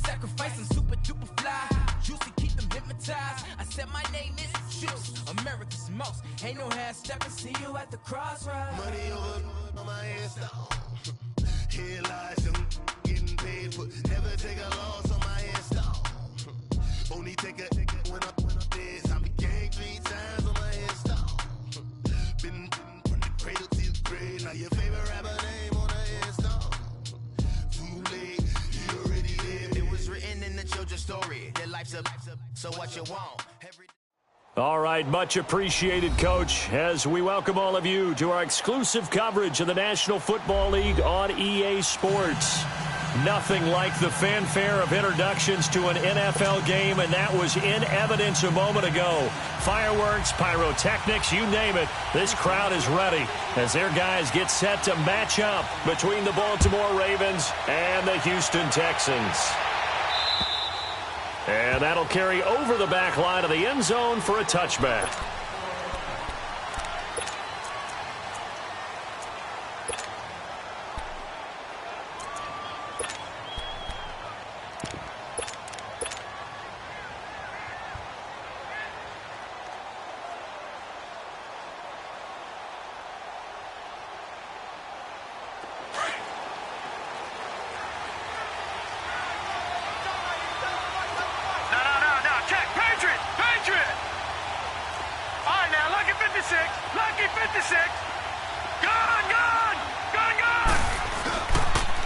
sacrifice, I'm super duper fly. Juicy, keep them hypnotized. I said my name is Juice, America's most. Ain't no half stepping, see you at the crossroads. Money over on my headstone. Here lies them getting paid for. Never take a loss on my headstone. Only take a when I'm dead. I be gang 3 times on my headstone. Been from the cradle to the grave. Now your favorite rapper name on a headstone. Too late, you already dead. It was written in the children's story. Their life's a so what you want. All right, much appreciated, Coach, as we welcome all of you to our exclusive coverage of the National Football League on EA Sports. Nothing like the fanfare of introductions to an NFL game, and that was in evidence a moment ago. Fireworks, pyrotechnics, you name it, this crowd is ready as their guys get set to match up between the Baltimore Ravens and the Houston Texans. And that'll carry over the back line of the end zone for a touchback.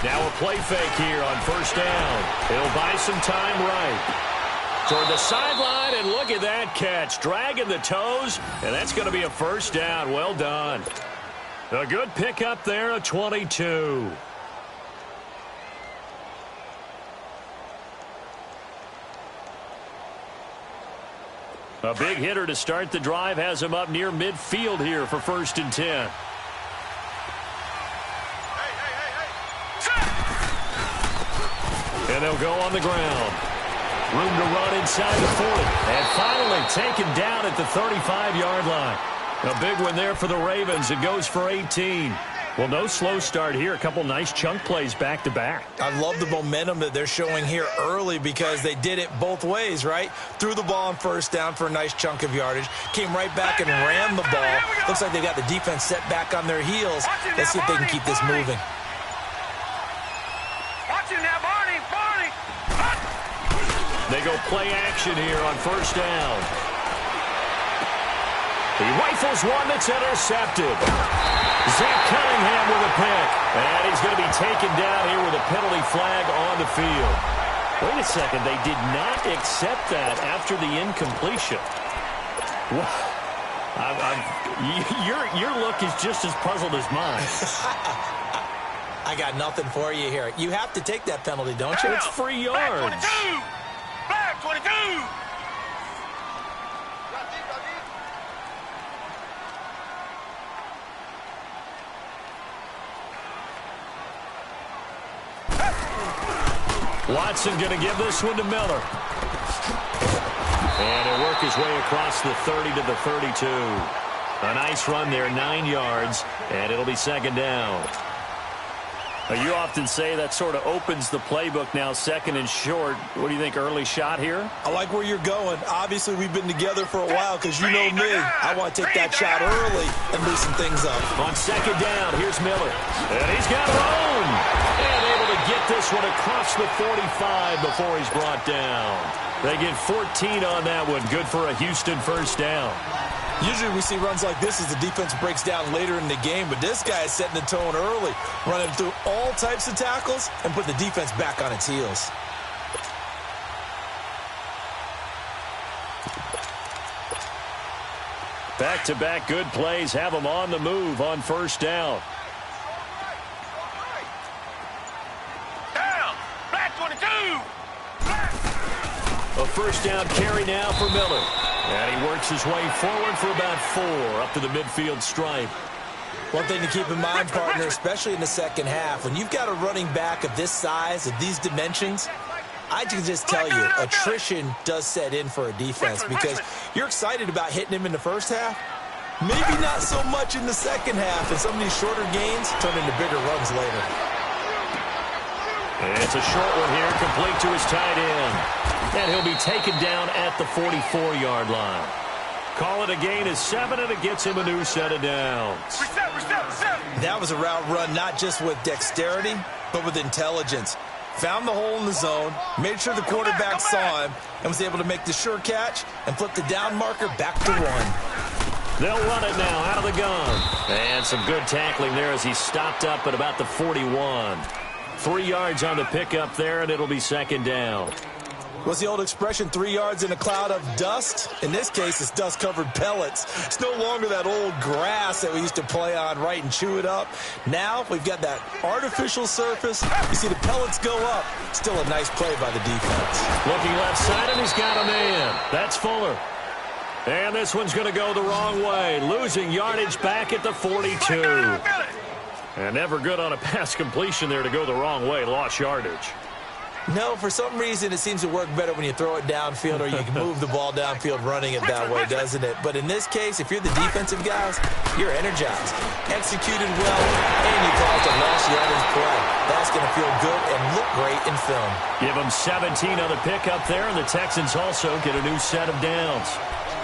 Now a play fake here on first down. He'll buy some time right. Toward the sideline, and look at that catch. Dragging the toes, and that's going to be a first down. Well done. A good pickup there, a 22. A big hitter to start the drive has him up near midfield here for 1st and 10. And they'll go on the ground. Room to run inside the 40. And finally taken down at the 35-yard line. A big one there for the Ravens. It goes for 18. Well, no slow start here. A couple nice chunk plays back-to-back. I love the momentum that they're showing here early because they did it both ways, right? Threw the ball on first down for a nice chunk of yardage. Came right back and ran the ball. Looks like they got the defense set back on their heels. Let's see if they can keep this moving. They go play action here on first down. He rifles one that's intercepted. Zach Cunningham with a pick. And he's going to be taken down here with a penalty flag on the field. Wait a second. They did not accept that after the incompletion. Your look is just as puzzled as mine. I got nothing for you here. You have to take that penalty, don't you? It's free yards. Flag 22! Watson going to give this one to Miller. And he'll work his way across the 30 to the 32. A nice run there, 9 yards, and it'll be second down. You often say that sort of opens the playbook now, second and short. What do you think, early shot here? I like where you're going. Obviously, we've been together for a while because you know me. I want to take that shot early and loosen things up. On second down, here's Miller. And he's got room. And able to get this one across the 45 before he's brought down. They get 14 on that one. Good for a Houston first down. Usually we see runs like this as the defense breaks down later in the game, but this guy is setting the tone early, running through all types of tackles and put the defense back on its heels. Back-to-back good plays have them on the move on first down. Down! Flag 22! A first down carry now for Miller. And he works his way forward for about 4 up to the midfield stripe. One thing to keep in mind, partner, especially in the second half, when you've got a running back of this size, of these dimensions, I can just tell you, attrition does set in for a defense because you're excited about hitting him in the first half. Maybe not so much in the second half, and some of these shorter gains turn into bigger runs later. It's a short one here, complete to his tight end. And he'll be taken down at the 44-yard line. Call it a gain of 7, and it gets him a new set of downs. That was a route run not just with dexterity, but with intelligence. Found the hole in the zone, made sure the quarterback saw him, and was able to make the sure catch and flip the down marker back to 1. They'll run it now out of the gun. And some good tackling there as he stopped up at about the 41. 3 yards on the pickup there, and it'll be second down. What's the old expression, 3 yards in a cloud of dust? In this case, it's dust-covered pellets. It's no longer that old grass that we used to play on, right, and chew it up. Now we've got that artificial surface. You see the pellets go up. Still a nice play by the defense. Looking left side, and he's got a man. That's Fuller. And this one's going to go the wrong way, losing yardage back at the 42. And never good on a pass completion there to go the wrong way, lost yardage. No, for some reason it seems to work better when you throw it downfield or you can move the ball downfield running it that way, doesn't it? But in this case, if you're the defensive guys, you're energized, executed well, and you caused a lost yardage play. That's going to feel good and look great in film. Give them 17 on the pickup there, and the Texans also get a new set of downs.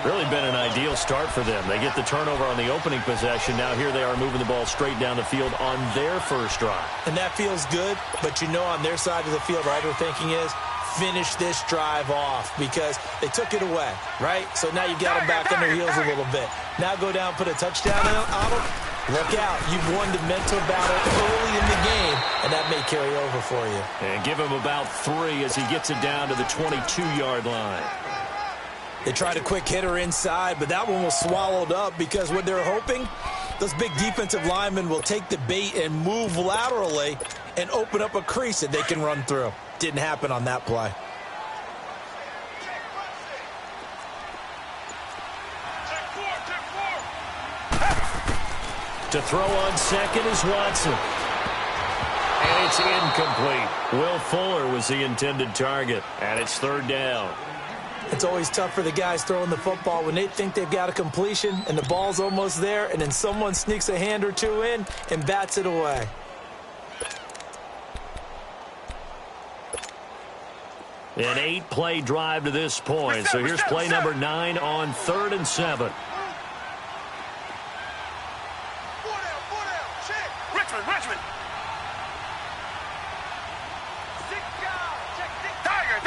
Really been an ideal start for them. They get the turnover on the opening possession. Now here they are moving the ball straight down the field on their first drive. And that feels good, but you know on their side of the field, right, their thinking is finish this drive off because they took it away, right? So now you got them back on their heels a little bit. Now go down, put a touchdown on them. Look out. You've won the mental battle early in the game, and that may carry over for you. And give him about 3 as he gets it down to the 22-yard line. They tried a quick hitter inside, but that one was swallowed up because what they're hoping, those big defensive linemen will take the bait and move laterally and open up a crease that they can run through. Didn't happen on that play. To throw on second is Watson. And it's incomplete. Will Fuller was the intended target, and it's third down. It's always tough for the guys throwing the football when they think they've got a completion and the ball's almost there, and then someone sneaks a hand or two in and bats it away. An 8-play drive to this point. So here's play number 9 on 3rd and 7. Richmond. Target.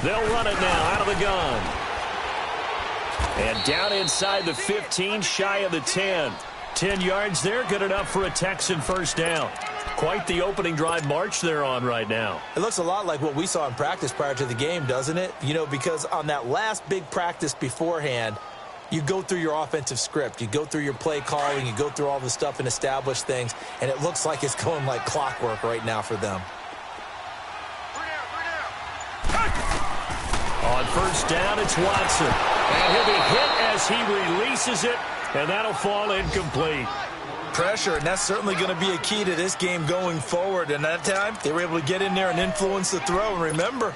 They'll run it now out of the gun. And down inside the 15, shy of the 10. 10 yards there, good enough for a Texan first down. Quite the opening drive march they're on right now. It looks a lot like what we saw in practice prior to the game, doesn't it? You know, because on that last big practice beforehand, you go through your offensive script. You go through your play calling. You go through all the stuff and establish things. And it looks like it's going like clockwork right now for them. On first down, it's Watson. And he'll be hit as he releases it, and that'll fall incomplete. Pressure, and that's certainly going to be a key to this game going forward. And that time, they were able to get in there and influence the throw. And remember,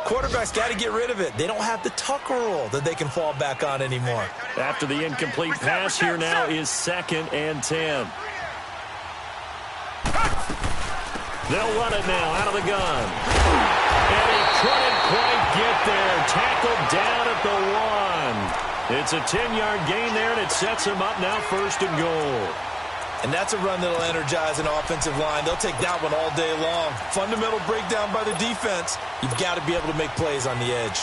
quarterbacks got to get rid of it. They don't have the tuck rule that they can fall back on anymore. After the incomplete pass, here now is 2nd and 10. They'll run it now out of the gun. And he couldn't quite get there. Tackled down at the 1. It's a 10-yard gain there, and it sets him up now 1st and goal. And that's a run that'll energize an offensive line. They'll take that one all day long. Fundamental breakdown by the defense. You've got to be able to make plays on the edge.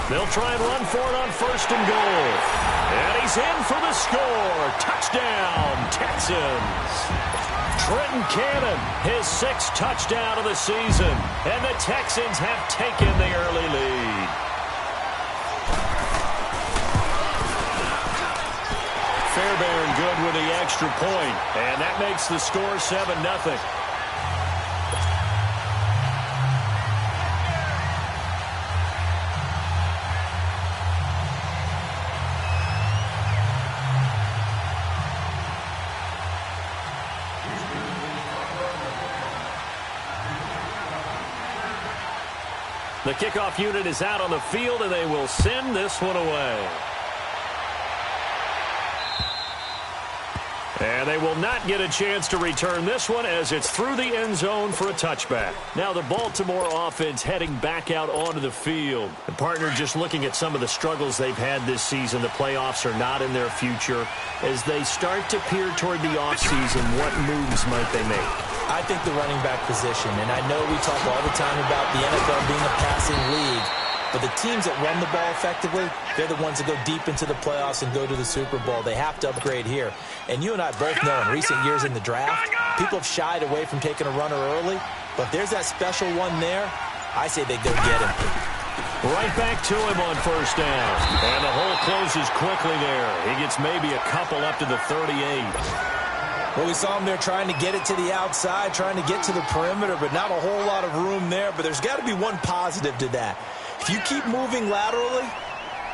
They'll try and run for it on 1st and goal. And he's in for the score. Touchdown, Texans. Trenton Cannon, his 6th touchdown of the season. And the Texans have taken the early lead. Fairbairn good with the extra point. And that makes the score 7-0. The kickoff unit is out on the field, and they will send this one away. And they will not get a chance to return this one as it's through the end zone for a touchback. Now the Baltimore offense heading back out onto the field. The partner just looking at some of the struggles they've had this season. The playoffs are not in their future. As they start to peer toward the offseason, what moves might they make? I think the running back position, and I know we talk all the time about the NFL being a passing league, but the teams that run the ball effectively, they're the ones that go deep into the playoffs and go to the Super Bowl. They have to upgrade here. And you and I both know in recent years in the draft, people have shied away from taking a runner early, but if there's that special one there, I say they go get him. Right back to him on first down. And the hole closes quickly there. He gets maybe a couple up to the 38. Well, we saw him there trying to get it to the outside, trying to get to the perimeter, but not a whole lot of room there. But there's got to be one positive to that. If you keep moving laterally,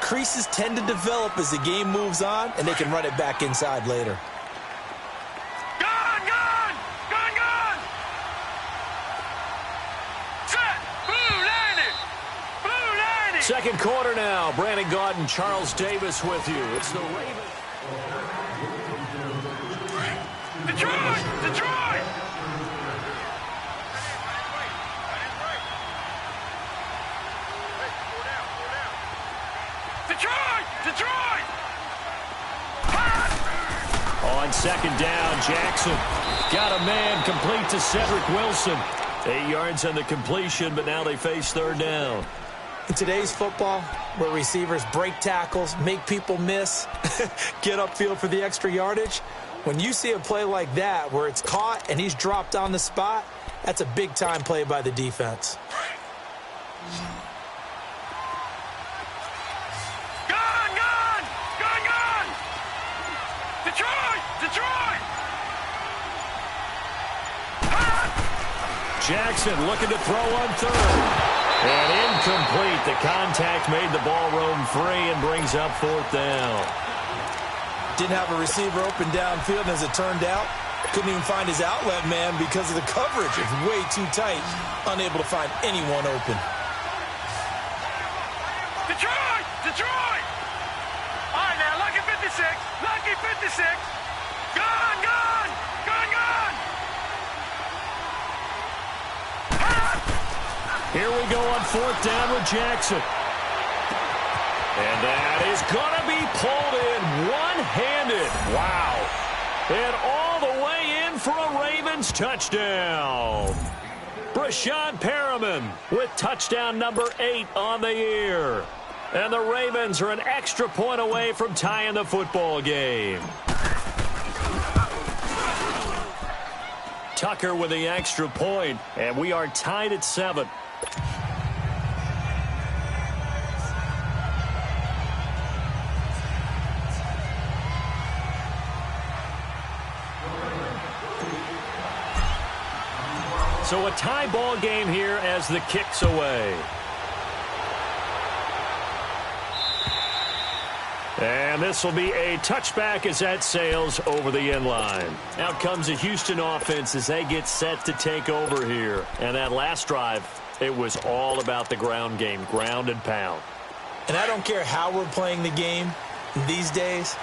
creases tend to develop as the game moves on, and they can run it back inside later. Gun! Gun! Gun! Gun! Set! Blue landed! Blue landed! Second quarter now. Brandon Gaudin, Charles Davis with you. It's the Ravens. Detroit! Detroit! Detroit! Detroit! On second down, Jackson got a man complete to Cedric Wilson. 8 yards on the completion, but now they face third down. In today's football, where receivers break tackles, make people miss, get upfield for the extra yardage, when you see a play like that where it's caught and he's dropped on the spot, that's a big-time play by the defense. Gun! Gun! Gun! Gun! Detroit! Detroit! Jackson looking to throw on third. And incomplete. The contact made the ball roam free and brings up fourth down. Didn't have a receiver open downfield, and as it turned out, couldn't even find his outlet man because of the coverage. It's way too tight, unable to find anyone open. Detroit! Detroit! All right, now, lucky 56. Lucky 56. Gun! Gun! Gun! Gun! Here we go on fourth down with Jackson. And that is going to be pulled in one-handed. Wow. And all the way in for a Ravens touchdown. Brashad Perriman with touchdown number 8 on the year. And the Ravens are an extra point away from tying the football game. Tucker with the extra point, and we are tied at 7. So a tie ball game here as the kick's away. And this will be a touchback as that sails over the end line. Out comes the Houston offense as they get set to take over here. And that last drive, it was all about the ground game, ground and pound. And I don't care how we're playing the game these days,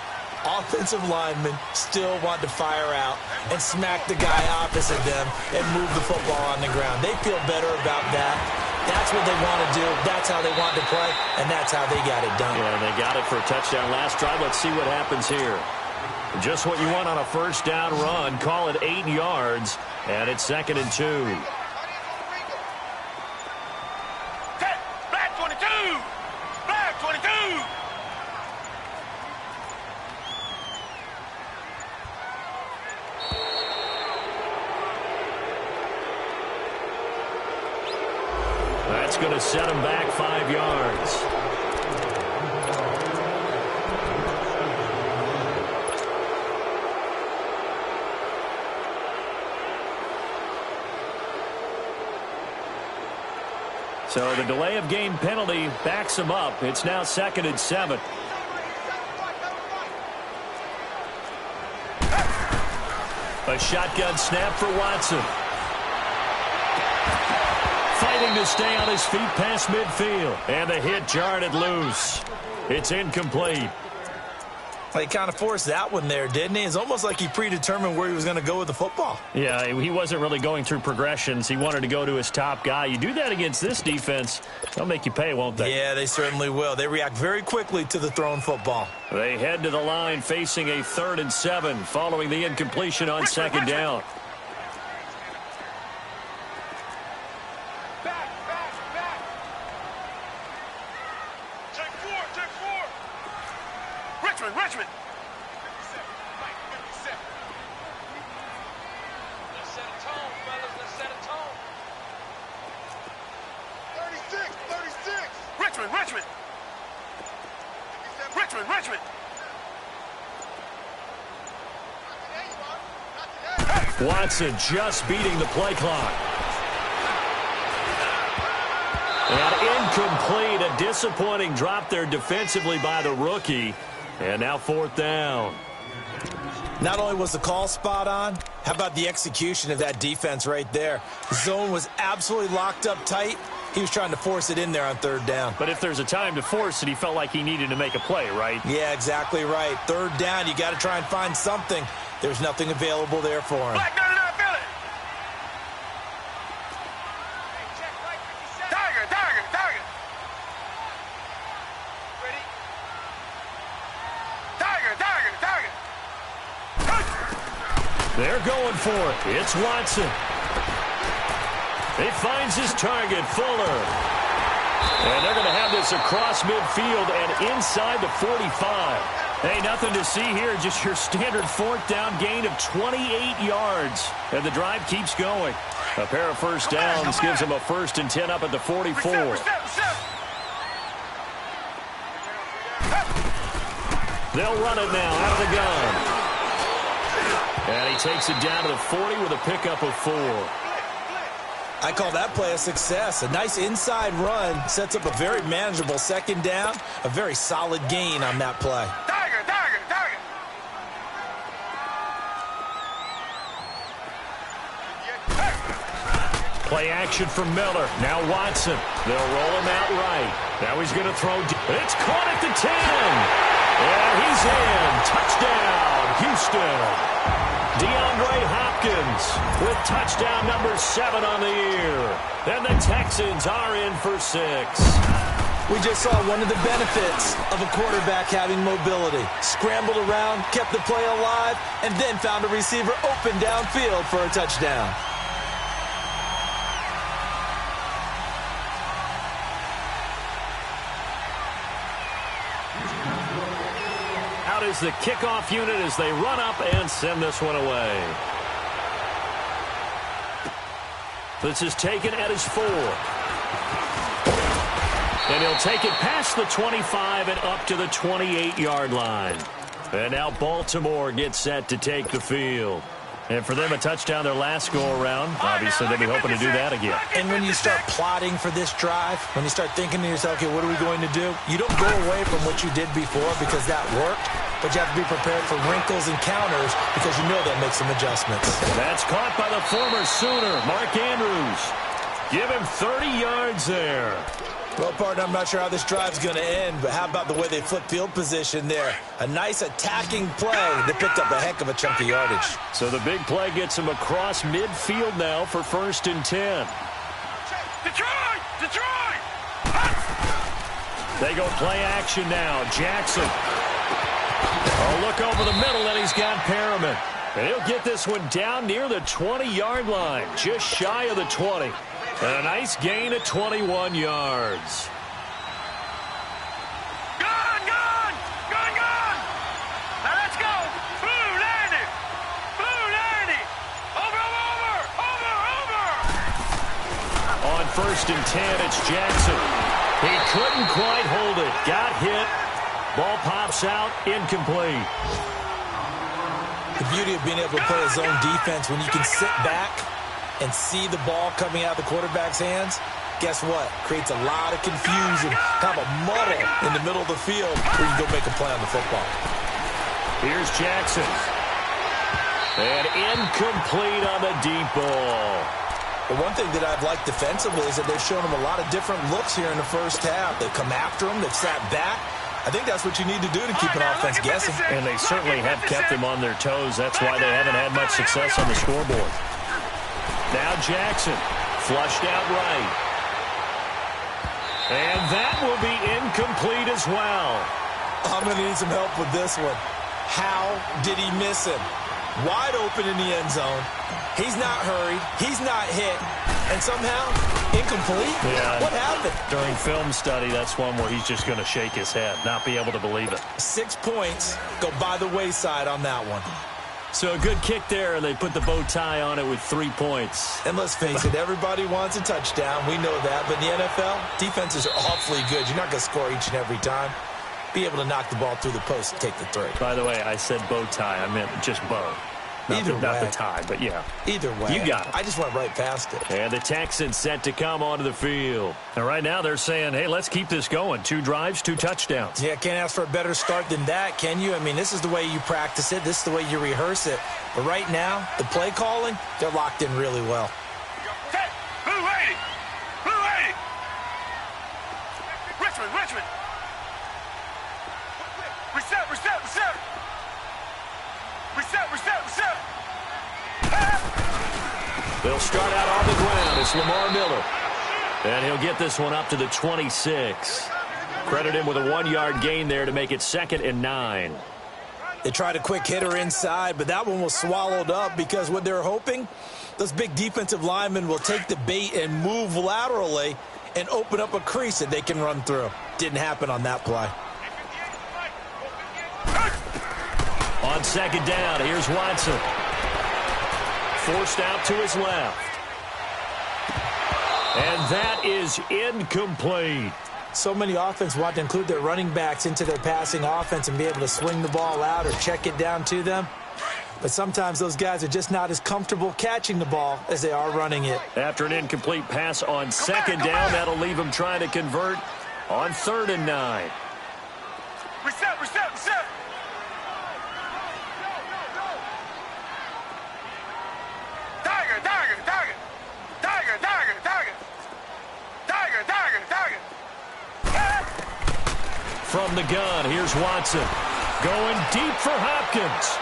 offensive linemen still want to fire out and smack the guy opposite them and move the football on the ground. They feel better about that. That's what they want to do. That's how they want to play, and that's how they got it done. Yeah, they got it for a touchdown last drive. Let's see what happens here. Just what you want on a first down run. Call it 8 yards, and it's 2nd and 2. Black 22! Black 22! That's going to set him back 5 yards. So the delay of game penalty backs him up. It's now 2nd and 7. A shotgun snap for Watson. Fighting fighting to stay on his feet past midfield. And the hit jarred it loose. It's incomplete. Well, he kind of forced that one there, didn't he? It's almost like he predetermined where he was going to go with the football. Yeah, he wasn't really going through progressions. He wanted to go to his top guy. You do that against this defense, they'll make you pay, won't they? Yeah, they certainly will. They react very quickly to the thrown football. They head to the line facing a 3rd and 7 following the incompletion on 2nd down. Richmond. Let's set a tone, fellas. Let's set a tone. 36. Richmond. Watson just beating the play clock. And incomplete, a disappointing drop there defensively by the rookie. And now 4th down. Not only was the call spot on, how about the execution of that defense right there? The zone was absolutely locked up tight. He was trying to force it in there on 3rd down. But if there's a time to force it, he felt like he needed to make a play, right? Yeah, exactly right. 3rd down, you got to try and find something. There's nothing available there for him. Black 99, feel it. Tiger. Ready? Tiger. They're going for it. It's Watson. He finds his target, Fuller. And they're going to have this across midfield and inside the 45. Hey, nothing to see here, just your standard 4th down gain of 28 yards. And the drive keeps going. A pair of first downs gives them a 1st and 10 up at the 44. They'll run it now out of the gun. And he takes it down to the 40 with a pickup of 4. I call that play a success. A nice inside run sets up a very manageable 2nd down. A very solid gain on that play. Tiger. Play action from Miller. Now Watson. They'll roll him out right. Now he's going to throw. It's caught at the 10. And he's in. Touchdown, Houston. DeAndre Hopkins with touchdown number 7 on the year. And the Texans are in for 6. We just saw one of the benefits of a quarterback having mobility. Scrambled around, kept the play alive, and then found a receiver open downfield for a touchdown. Out is the kickoff unit as they run up and send this one away. This is taken at his 4. And he'll take it past the 25 and up to the 28-yard line. And now Baltimore gets set to take the field. And for them, a touchdown their last go-around. Obviously, they'll be hoping to do that again. And when you start plotting for this drive, when you start thinking to yourself, okay, what are we going to do? You don't go away from what you did before because that worked, but you have to be prepared for wrinkles and counters because you know they'll make some adjustments. That's caught by the former Sooner, Mark Andrews. Give him 30 yards there. Well, partner, I'm not sure how this drive's going to end, but how about the way they flip field position there? A nice attacking play that picked up a heck of a chunk of yardage. So the big play gets him across midfield now for 1st and 10. Detroit! They go play action now. Jackson. A look over the middle, and he's got Perriman. And he'll get this one down near the 20-yard line, just shy of the 20. And a nice gain of 21 yards. Gone! Now let's go! Blue 90! Over! On 1st and 10, it's Jackson. He couldn't quite hold it. Got hit. Ball pops out, incomplete. The beauty of being able to play a zone defense when you can sit back and see the ball coming out of the quarterback's hands, guess what? Creates a lot of confusion, kind of a muddle in the middle of the field where you go make a play on the football. Here's Jackson. And incomplete on the deep ball. But one thing that I've liked defensively is that they've shown them a lot of different looks here in the first half. They've come after them. They've sat back. I think that's what you need to do to keep an offense guessing. And they certainly have kept them on their toes. That's why they haven't had much success on the scoreboard. Now Jackson, flushed out right. And that will be incomplete as well. I'm going to need some help with this one. How did he miss him? Wide open in the end zone. He's not hurried. He's not hit. And somehow, incomplete? Yeah. What happened? During film study, that's one where he's just going to shake his head, not be able to believe it. 6 points go by the wayside on that one. So a good kick there, and they put the bow tie on it with 3 points. And let's face it, everybody wants a touchdown. We know that. But in the NFL, defenses are awfully good. You're not going to score each and every time. Be able to knock the ball through the post and take the three. By the way, I said bow tie. I meant just bow. Not the tie, but yeah. Either way. You got it. I just went right past it. And the Texans set to come onto the field. And right now they're saying, hey, let's keep this going. 2 drives, 2 touchdowns. Yeah, can't ask for a better start than that, can you? I mean, this is the way you practice it. This is the way you rehearse it. But right now, the play calling, they're locked in really well. Blue 80! Blue 80! Richmond! Reset! They'll start out on the ground. It's Lamar Miller. And he'll get this one up to the 26. Credit him with a 1-yard gain there to make it 2nd and 9. They tried a quick hitter inside, but that one was swallowed up because what they're hoping, those big defensive linemen will take the bait and move laterally and open up a crease that they can run through. Didn't happen on that play. On 2nd down, here's Watson. Forced out to his left. And that is incomplete. So many offenses want to include their running backs into their passing offense and be able to swing the ball out or check it down to them. But sometimes those guys are just not as comfortable catching the ball as they are running it. After an incomplete pass on 2nd down, that'll leave him trying to convert on 3rd and 9. Reset! From the gun, here's Watson. Going deep for Hopkins.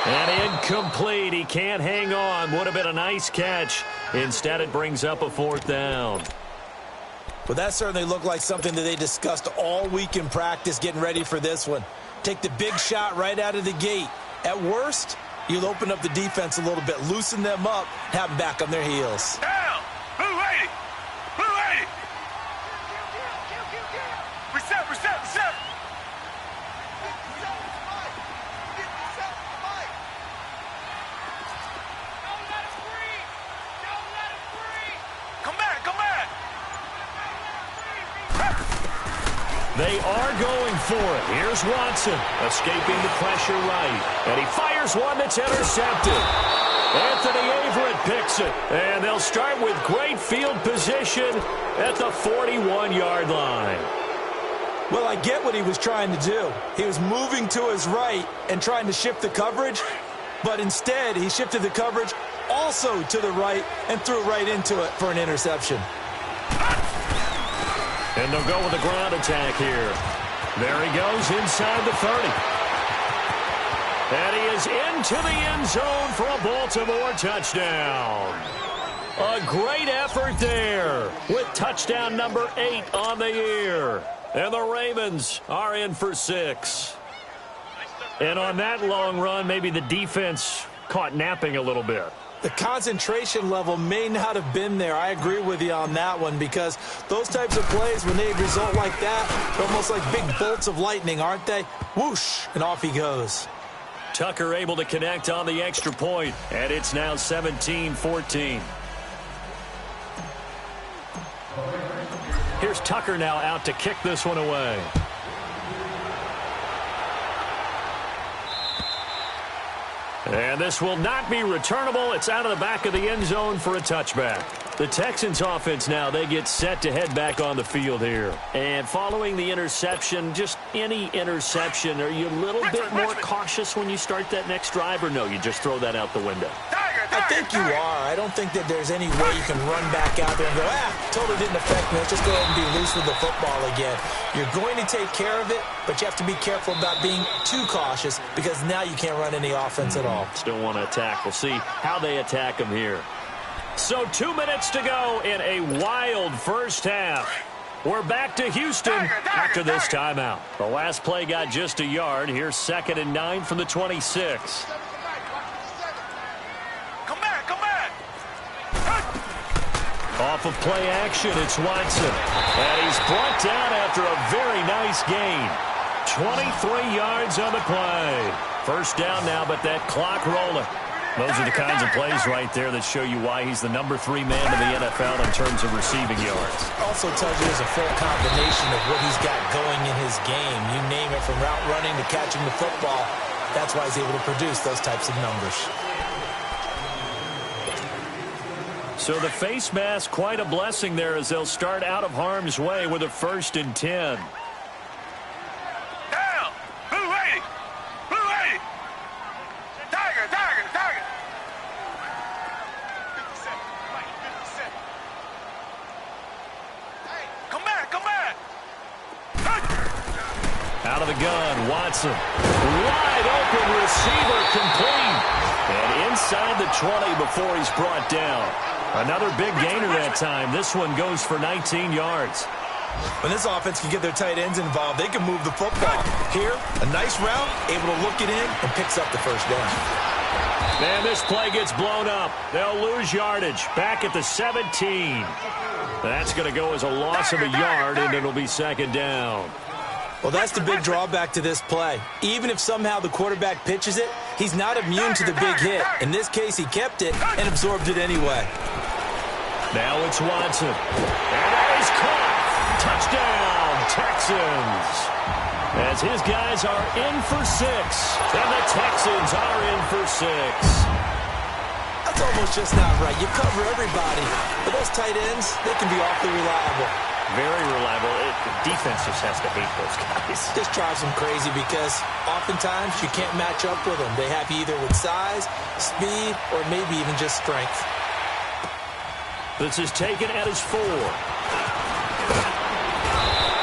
And incomplete. He can't hang on. Would have been a nice catch. Instead, it brings up a 4th down. Well, that certainly looked like something that they discussed all week in practice getting ready for this one. Take the big shot right out of the gate. At worst, you'll open up the defense a little bit, loosen them up, have them back on their heels. Down! Blue 80! Blue 80! Reset! They are going for it. Here's Watson, escaping the pressure right. And he fires one that's intercepted. Anthony Averett picks it. And they'll start with great field position at the 41-yard line. Well, I get what he was trying to do. He was moving to his right and trying to shift the coverage. But instead, he shifted the coverage also to the right and threw right into it for an interception. And they'll go with a ground attack here. There he goes inside the 30. And he is into the end zone for a Baltimore touchdown. A great effort there with touchdown number 8 on the year. And the Ravens are in for 6. And on that long run, maybe the defense caught napping a little bit. The concentration level may not have been there. I agree with you on that one because those types of plays, when they result like that, they're almost like big bolts of lightning, aren't they? Whoosh, and off he goes. Tucker able to connect on the extra point, and it's now 17-14. Here's Tucker now out to kick this one away. And this will not be returnable. It's out of the back of the end zone for a touchback. The Texans offense now, they get set to head back on the field here. And following the interception, just any interception, are you a little bit more cautious when you start that next drive, or no, you just throw that out the window? Tiger! I think you are. I don't think that there's any way you can run back out there and go, totally didn't affect me. Let's just go ahead and be loose with the football again. You're going to take care of it, but you have to be careful about being too cautious because now you can't run any offense at all. Still want to attack. We'll see how they attack them here. So 2 minutes to go in a wild first half. We're back to Houston after this timeout. The last play got just a yard. Here's 2nd and 9 from the 26. Come back. Off of play action, it's Watson. And he's brought down after a very nice gain. 23 yards on the play. First down now, but that clock rolling. Those are the kinds of plays right there that show you why he's the number 3 man in the NFL in terms of receiving yards. Also tells you there's a full combination of what he's got going in his game. You name it, from route running to catching the football. That's why he's able to produce those types of numbers. So the face mask, quite a blessing there as they'll start out of harm's way with a 1st and 10. Down. Blue 80. Tiger. Come back. Out of the gun, Watson. Wide open receiver, complete. And inside the 20 before he's brought down. Another big gainer that time. This one goes for 19 yards. When this offense can get their tight ends involved, they can move the football. Here, a nice route, able to look it in, and picks up the first down. Man, this play gets blown up. They'll lose yardage. Back at the 17. That's going to go as a loss of a yard, and it'll be 2nd down. Well, that's the big drawback to this play. Even if somehow the quarterback pitches it, he's not immune to the big hit. In this case, he kept it and absorbed it anyway. Now it's Watson. And that is caught. Touchdown, Texans. As his guys are in for 6. And the Texans are in for 6. That's almost just not right. You cover everybody. But those tight ends, they can be awfully reliable. Very reliable. The defense just has to hate those guys. This drives them crazy because oftentimes you can't match up with them. They have you either with size, speed, or maybe even just strength. This is taken at his 4.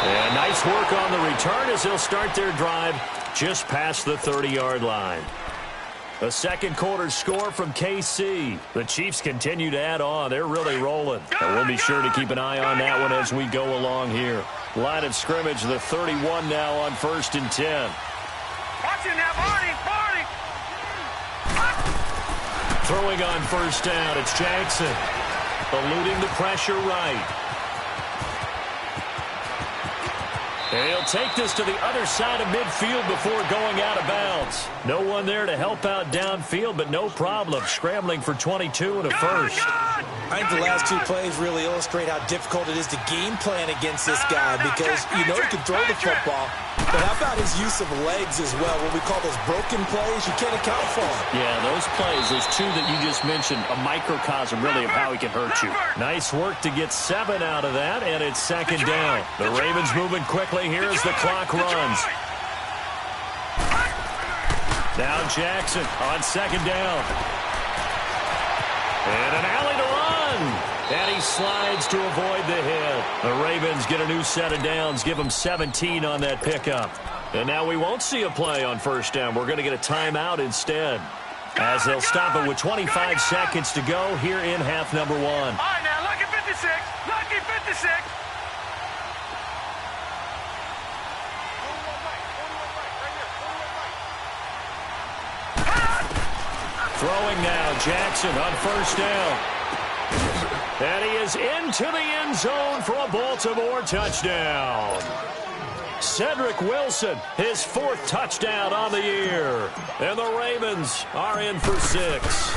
And nice work on the return as they'll start their drive just past the 30-yard line. The second quarter score from KC. The Chiefs continue to add on. They're really rolling. And we'll be sure to keep an eye on that one as we go along here. Line of scrimmage, the 31 now on 1st and 10. Watch it now, Barney. Throwing on 1st down, it's Jackson. Eluding the pressure right. And he'll take this to the other side of midfield before going out of bounds. No one there to help out downfield, but no problem. Scrambling for 22 and a first. I think the last 2 plays really illustrate how difficult it is to game plan against this guy because you know he can throw the football, but how about his use of legs as well? What we call those broken plays, you can't account for them. Yeah, those plays, those 2 that you just mentioned, a microcosm really of how he can hurt you. Nice work to get 7 out of that, and it's 2nd down. The Ravens moving quickly here as the clock runs. Now Jackson on 2nd down. And an alley to run. And he slides to avoid the hit. The Ravens get a new set of downs, give them 17 on that pickup. And now we won't see a play on 1st down. We're going to get a timeout instead. As they'll stop it with 25 seconds to go here in half number 1. All right, now, lucky 56. Lucky 56. Throwing now, Jackson on 1st down. And he is into the end zone for a Baltimore touchdown. Cedric Wilson, his 4th touchdown on the year. And the Ravens are in for 6.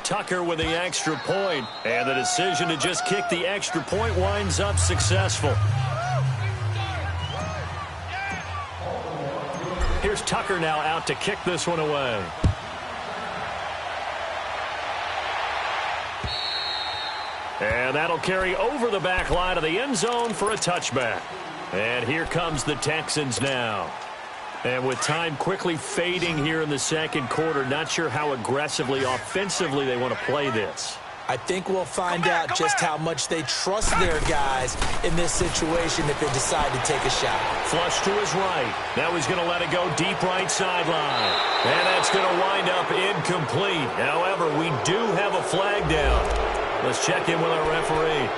Tucker with the extra point. And the decision to just kick the extra point winds up successful. Here's Tucker now out to kick this one away. And that'll carry over the back line of the end zone for a touchback. And here comes the Texans now. And with time quickly fading here in the second quarter, not sure how aggressively, offensively they want to play this. I think we'll find out just how much they trust their guys in this situation if they decide to take a shot. Flush to his right. Now he's going to let it go deep right sideline. And that's going to wind up incomplete. However, we do have a flag down. Let's check in with our referee.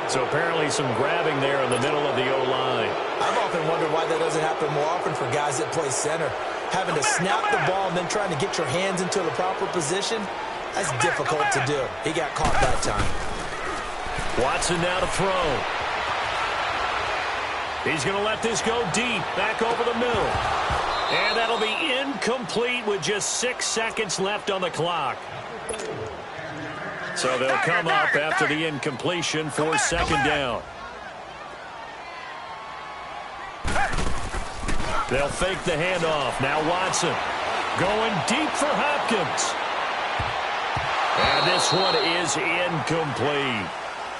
So apparently some grabbing there in the middle of the O-line. I've often wondered why that doesn't happen more often for guys that play center. Having to snap the ball and then trying to get your hands into the proper position, that's difficult to do. He got caught that time. Watson now to throw. He's going to let this go deep, back over the middle. And that'll be incomplete with just 6 seconds left on the clock. So they'll come up after the incompletion for second down. They'll fake the handoff. Now Watson going deep for Hopkins. And this one is incomplete.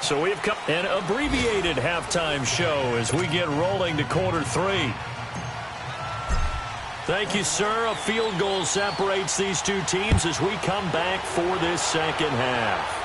So we've got an abbreviated halftime show as we get rolling to quarter 3. Thank you, sir. A field goal separates these two teams as we come back for this second half.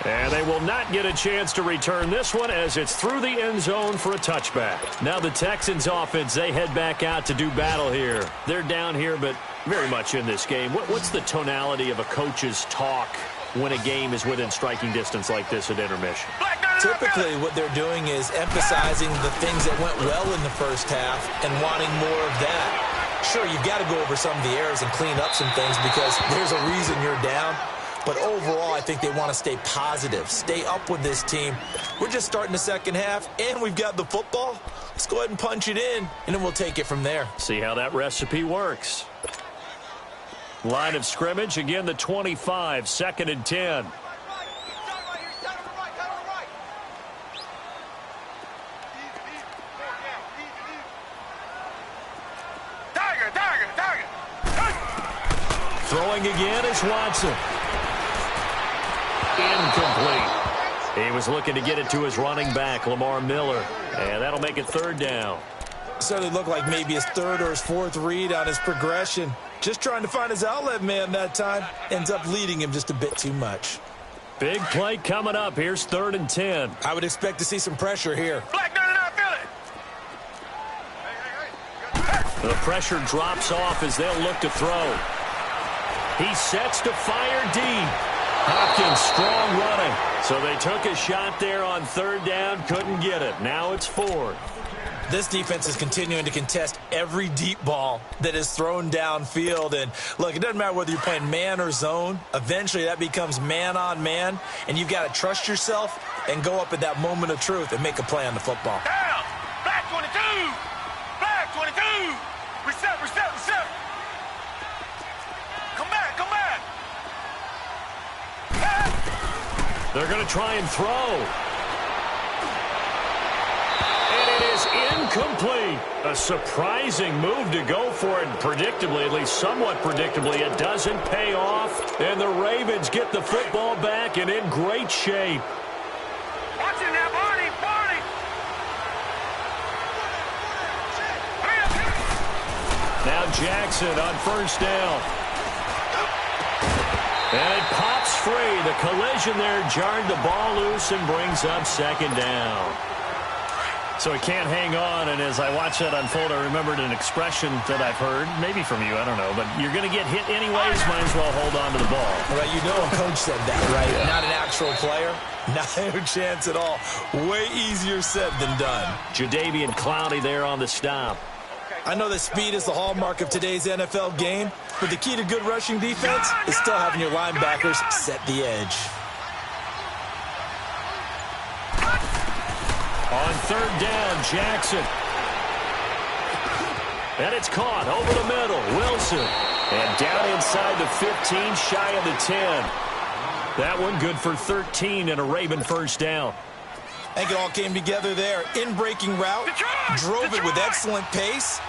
And they will not get a chance to return this one as it's through the end zone for a touchback. Now the Texans offense, they head back out to do battle here. They're down here, but very much in this game. What's the tonality of a coach's talk when a game is within striking distance like this at intermission? Typically, what they're doing is emphasizing the things that went well in the first half and wanting more of that. Sure, you've got to go over some of the errors and clean up some things because there's a reason you're down. But overall, I think they want to stay positive, stay up with this team. We're just starting the second half, and we've got the football. Let's go ahead and punch it in, and then we'll take it from there. See how that recipe works. Line of scrimmage, again, the 25, 2nd and 10. Throwing again is Watson. Incomplete. He was looking to get it to his running back, Lamar Miller. And that'll make it 3rd down. So it looked like maybe his 3rd or his 4th read on his progression. Just trying to find his outlet man that time. Ends up leading him just a bit too much. Big play coming up. Here's 3rd and 10. I would expect to see some pressure here. The pressure drops off as they'll look to throw. He sets to fire deep. Hopkins strong running. So they took a shot there on 3rd down, couldn't get it. Now it's 4th. This defense is continuing to contest every deep ball that is thrown downfield. And look, it doesn't matter whether you're playing man or zone. Eventually that becomes man on man. And you've got to trust yourself and go up at that moment of truth and make a play on the football. Down! Black 22! Black 22! Reset, reset, reset! Come back, come back! They're going to try and throw. And it is incomplete. A surprising move to go for it. Predictably, at least somewhat predictably, it doesn't pay off. And the Ravens get the football back and in great shape. Watch it now, Barney, Barney! Now Jackson on 1st down. And it pops free. The collision there jarred the ball loose and brings up 2nd down. So he can't hang on, and as I watch that unfold, I remembered an expression that I've heard, maybe from you, I don't know, but you're going to get hit anyways, might as well hold on to the ball. Right, you know a coach said that, right? Yeah. Not an actual player. Not a chance at all. Way easier said than done. Jadeveon Clowney there on the stop. I know that speed is the hallmark of today's NFL game, but the key to good rushing defense is still having your linebackers set the edge. On 3rd down, Jackson. And it's caught over the middle. Wilson. And down inside the 15, shy of the 10. That one good for 13 and a Raven 1st down. I think it all came together there. In-breaking route, drove it with excellent pace.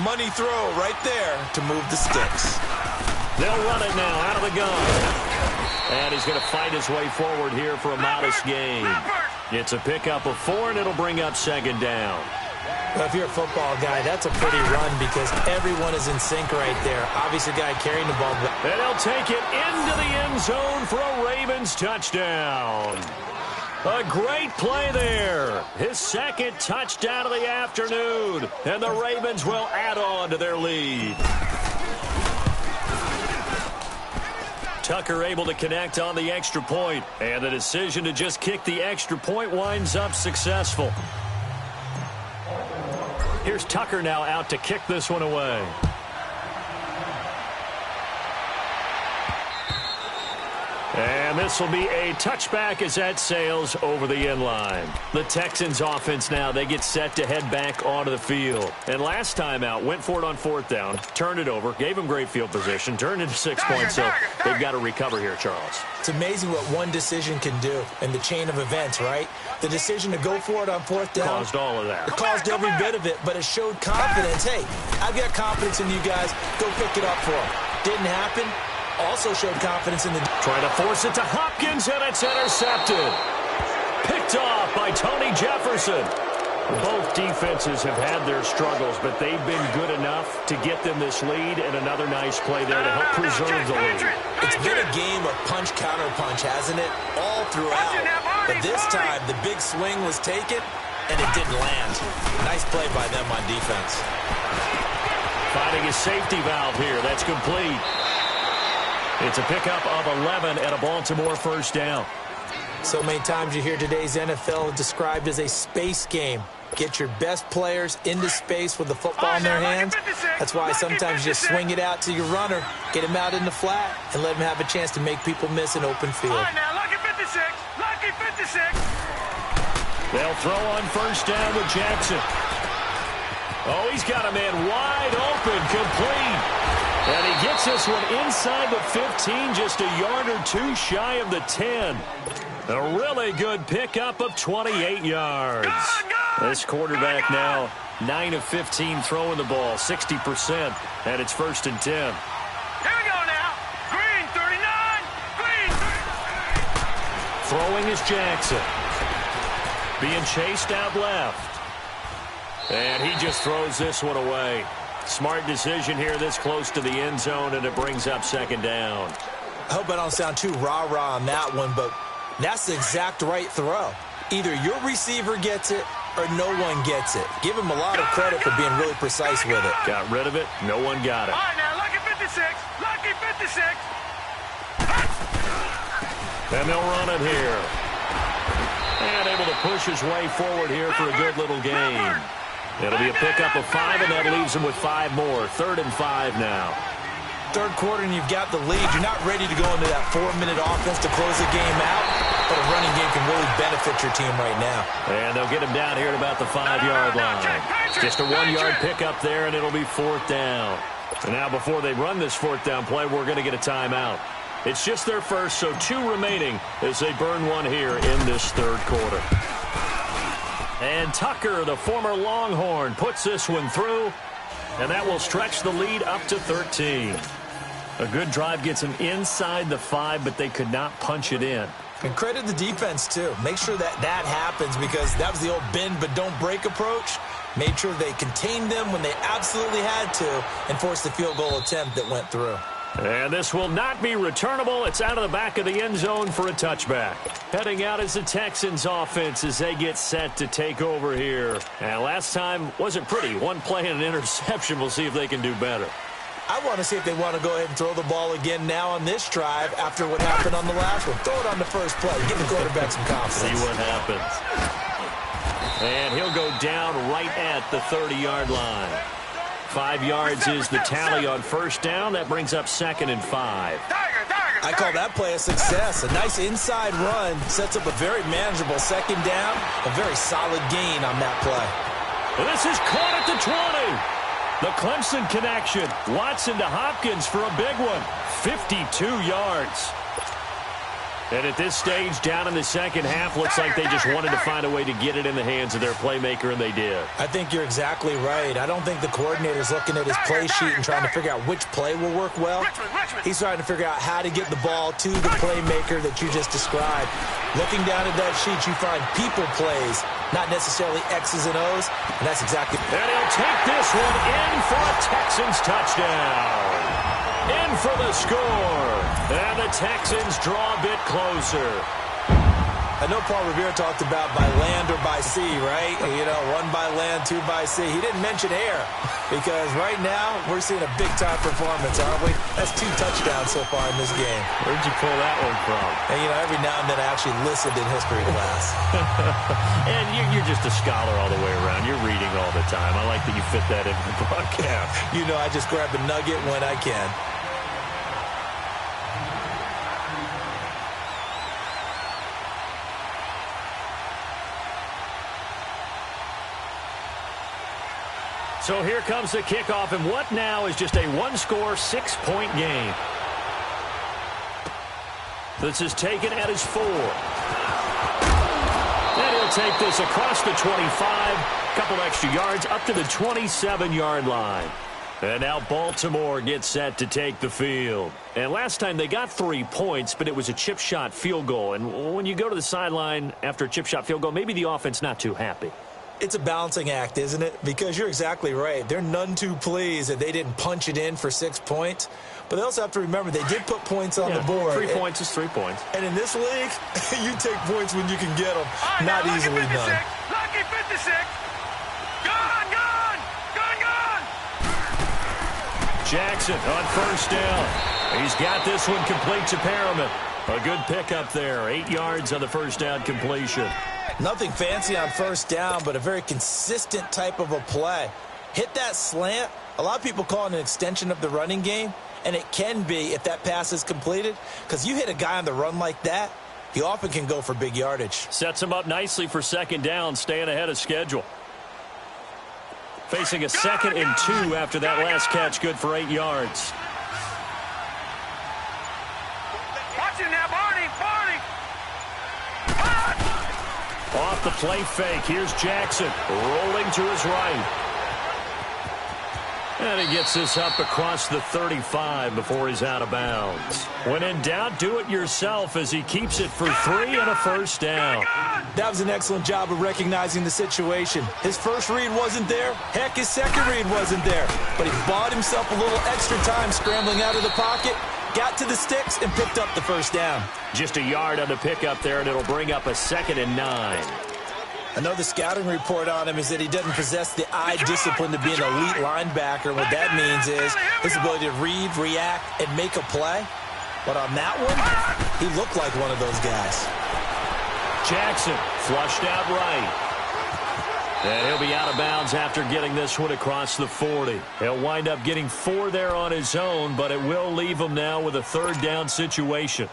Money throw right there to move the sticks. They'll run it now out of the gun. And he's going to fight his way forward here for a modest gain. It's a pickup of 4, and it'll bring up 2nd down. Well, if you're a football guy, that's a pretty run because everyone is in sync right there. Obviously, the guy carrying the ball. And he'll take it into the end zone for a Ravens touchdown. A great play there. His second touchdown of the afternoon. And the Ravens will add on to their lead. Tucker able to connect on the extra point. And the decision to just kick the extra point winds up successful. Here's Tucker now out to kick this one away. And this will be a touchback as that sails over the end line. The Texans offense now, they get set to head back onto the field. And last time out, went for it on fourth down, turned it over, gave them great field position, turned into 6 points, so they've got to recover here, Charles. It's amazing what one decision can do in the chain of events, right? The decision to go for it on fourth down. Caused all of that. It caused every bit of it, but it showed confidence. Hey, I've got confidence in you guys. Go pick it up for them. Didn't happen. Also showed confidence in the... Trying to force it to Hopkins, and it's intercepted. Picked off by Tony Jefferson. Both defenses have had their struggles, but they've been good enough to get them this lead, and another nice play there to help preserve the lead. It's been a game of punch-counter-punch, hasn't it? All throughout. But this time, the big swing was taken, and it didn't land. Nice play by them on defense. Finding a safety valve here. That's complete. It's a pickup of 11 and a Baltimore first down. So many times you hear today's NFL described as a space game. Get your best players into space with the football in their hands. That's why sometimes you just swing it out to your runner, get him out in the flat, and let him have a chance to make people miss an open field. All right, now, lucky 56. Lucky 56. They'll throw on first down with Jackson. Oh, he's got a man wide open, complete. And he gets this one inside the 15, just a yard or two shy of the 10. A really good pickup of 28 yards. This quarterback now 9 of 15 throwing the ball, 60%, and it's first and 10. Here we go now. Green 39. Green 39. Throwing is Jackson. Being chased out left. And he just throws this one away. Smart decision here this close to the end zone, and it brings up second down. I hope I don't sound too rah-rah on that one, but that's the exact right throw. Either your receiver gets it or no one gets it. Give him a lot of credit for being really precise with it. Got rid of it. No one got it. All right, now, lucky 56. Lucky 56. And they'll run it here. And able to push his way forward here for a good little gain. It'll be a pickup of 5, and that leaves him with 5 more. 3rd and 5 now. Third quarter, and you've got the lead. You're not ready to go into that 4-minute offense to close the game out, but a running game can really benefit your team right now. And they'll get him down here at about the 5-yard line. Just a 1-yard pickup there, and it'll be 4th down. And now before they run this 4th down play, we're going to get a timeout. It's just their first, so 2 remaining as they burn one here in this third quarter. And Tucker, the former Longhorn, puts this one through, and that will stretch the lead up to 13. A good drive gets them inside the 5, but they could not punch it in. And credit the defense, too. Make sure that happens because that was the old bend but don't break approach. Made sure they contained them when they absolutely had to and forced the field goal attempt that went through. And this will not be returnable. It's out of the back of the end zone for a touchback. Heading out is the Texans offense as they get set to take over here. And last time wasn't pretty. One play and an interception. We'll see if they can do better. I want to see if they want to go ahead and throw the ball again now on this drive after what happened on the last one. Throw it on the first play. Give the quarterback some confidence. See what happens. And he'll go down right at the 30-yard line. 5 yards is the tally on first down. That brings up 2nd and 5. I call that play a success. A nice inside run sets up a very manageable second down. A very solid gain on that play. And this is caught at the 20. The Clemson connection. Watson to Hopkins for a big one. 52 yards. And at this stage, down in the second half, looks like they just wanted to find a way to get it in the hands of their playmaker, and they did. I think you're exactly right. I don't think the coordinator's looking at his play sheet and trying to figure out which play will work well. He's trying to figure out how to get the ball to the playmaker that you just described. Looking down at that sheet, you find people plays, not necessarily X's and O's, and that's exactly. And he'll take this one in for a Texans touchdown. In for the score. And the Texans draw a bit closer. I know Paul Revere talked about by land or by sea, right? You know, 1 by land, 2 by sea. He didn't mention air because right now we're seeing a big-time performance, aren't we? That's 2 touchdowns so far in this game. Where'd you pull that one from? And, you know, every now and then I actually listened in history class. And you're just a scholar all the way around. You're reading all the time. I like that you fit that into the broadcast. You know, I just grab a nugget when I can. So here comes the kickoff, and what now is just a one-score, 6-point game. This is taken at his 4. And he'll take this across the 25, couple extra yards, up to the 27-yard line. And now Baltimore gets set to take the field. And last time they got 3 points, but it was a chip shot field goal. And when you go to the sideline after a chip shot field goal, maybe the offense not too happy. It's a balancing act, isn't it? Because you're exactly right. They're none too pleased that they didn't punch it in for 6 points. But they also have to remember they did put points on the board. 3 points is 3 points. And in this league, you take points when you can get them. Not easily done. Lucky 56. Gone, gone, gone, gone. Jackson on first down. He's got this one complete to Perriman. A good pickup there. 8 yards on the first down completion. Nothing fancy on first down, but a very consistent type of a play. Hit that slant. A lot of people call it an extension of the running game, and it can be if that pass is completed, because you hit a guy on the run like that, he often can go for big yardage. Sets him up nicely for second down, staying ahead of schedule. Facing a 2nd and 2 after that last catch, good for 8 yards. Watch it now, Barney, Barney. Off the play fake, here's Jackson, rolling to his right. And he gets this up across the 35 before he's out of bounds. When in doubt, do it yourself as he keeps it for 3 and a first down. That was an excellent job of recognizing the situation. His first read wasn't there. Heck, his second read wasn't there. But he bought himself a little extra time scrambling out of the pocket, got to the sticks, and picked up the first down. Just a yard on the pickup there, and it'll bring up a 2nd and 9. I know the scouting report on him is that he doesn't possess the eye discipline to be an elite linebacker. What that means is his ability to read, react, and make a play. But on that one, he looked like one of those guys. Jackson flushed out right. And he'll be out of bounds after getting this one across the 40. He'll wind up getting 4 there on his own, but it will leave him now with a 3rd down situation.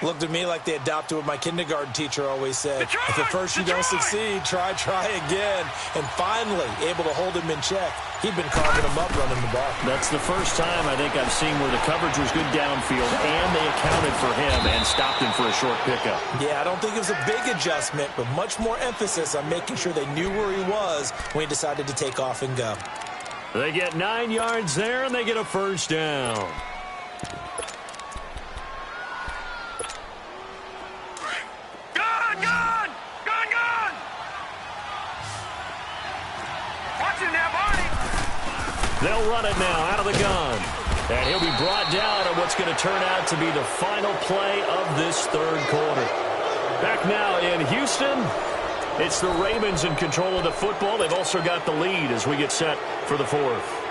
Looked to me like they adopted what my kindergarten teacher always said. If at first you don't succeed, try again. And finally, able to hold him in check. He'd been carving him up running the ball. That's the first time I think I've seen where the coverage was good downfield, and they accounted for him and stopped him for a short pickup. Yeah, I don't think it was a big adjustment, but much more emphasis on making sure they knew where he was when he decided to take off and go. They get 9 yards there, and they get a first down. They'll run it now out of the gun. And he'll be brought down on what's going to turn out to be the final play of this 3rd quarter. Back now in Houston, it's the Ravens in control of the football. They've also got the lead as we get set for the 4th.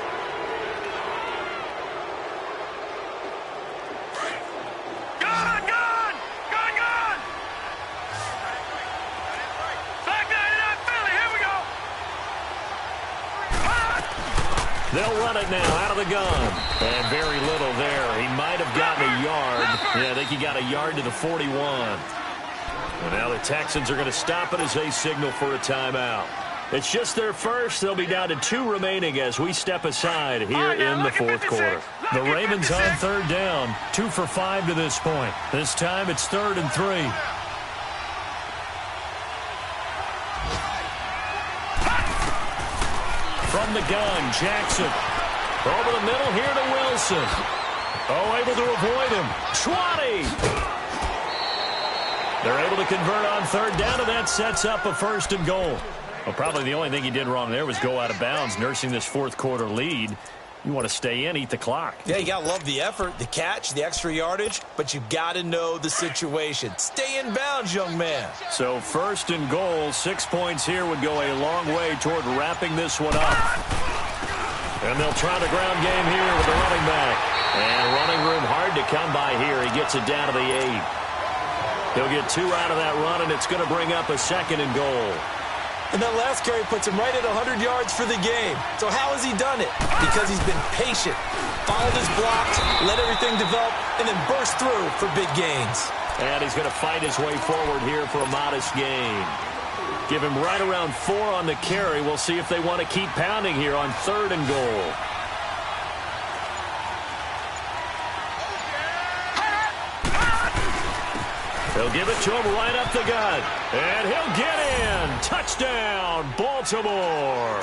They'll run it now out of the gun. And very little there. He might have gotten a yard. Yeah, I think he got a yard to the 41. And now the Texans are going to stop it as they signal for a timeout. It's just their first. They'll be down to 2 remaining as we step aside here in the fourth quarter. The Ravens on third down, 2 for 5 to this point. This time it's 3rd and 3. From the gun, Jackson. Over the middle here to Wilson. Oh, able to avoid him. Schwante. They're able to convert on third down, and that sets up a 1st and goal. Well, probably the only thing he did wrong there was go out of bounds, nursing this fourth quarter lead. You want to stay in, eat the clock. Yeah, you got to love the effort, the catch, the extra yardage, but you got to know the situation. Stay in bounds, young man. So 1st and goal, 6 points here would go a long way toward wrapping this one up. And they'll try the ground game here with the running back. And running room hard to come by here. He gets it down to the 8. He'll get 2 out of that run, and it's going to bring up a 2nd and goal. And that last carry puts him right at 100 yards for the game. So how has he done it? Because he's been patient, followed his blocks, let everything develop, and then burst through for big gains. And he's going to fight his way forward here for a modest gain. Give him right around 4 on the carry. We'll see if they want to keep pounding here on 3rd and goal. They'll give it to him right up the gut. And he'll get in. Touchdown, Baltimore.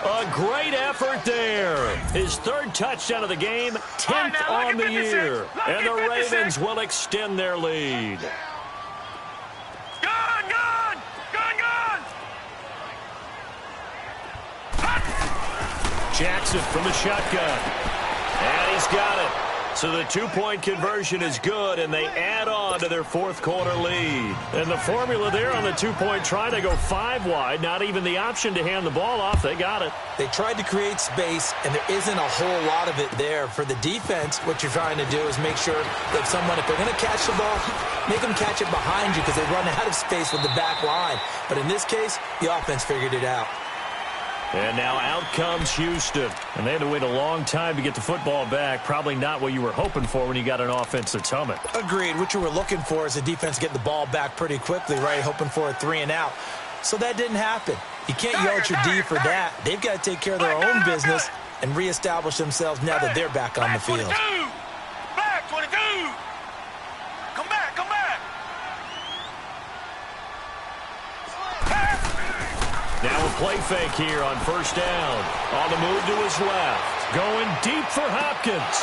A great effort there. His 3rd touchdown of the game, 10th on the year. And the Ravens will extend their lead. Jackson from the shotgun. And he's got it. So the 2-point conversion is good, and they add on to their fourth quarter lead. And the formula there on the 2-point try to go 5 wide, not even the option to hand the ball off. They got it. They tried to create space, and there isn't a whole lot of it there. For the defense, what you're trying to do is make sure that if they're going to catch the ball, make them catch it behind you because they run out of space with the back line. But in this case, the offense figured it out. And now out comes Houston. And they had to wait a long time to get the football back. Probably not what you were hoping for when you got an offense that's humming. Agreed. What you were looking for is the defense getting the ball back pretty quickly, right? Hoping for a 3 and out. So that didn't happen. You can't yell at your D for that. They've got to take care of their own business and reestablish themselves now that they're back on the field. 22. Back 22. Come back, come back. Now a play fake here on 1st down. On the move to his left. Going deep for Hopkins.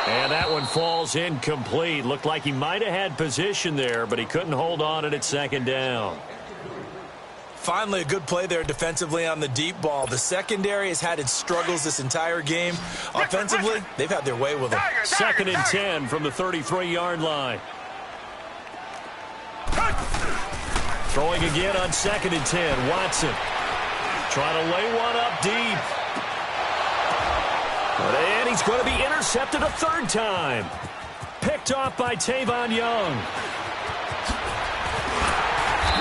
And that one falls incomplete. Looked like he might have had position there, but he couldn't hold on at 2nd down. Finally, a good play there defensively on the deep ball. The secondary has had its struggles this entire game. Offensively, they've had their way with them. 2nd and 10 from the 33-yard line. Throwing again on 2nd and 10. Watson trying to lay one up deep. And he's going to be intercepted a 3rd time. Picked off by Tavon Young.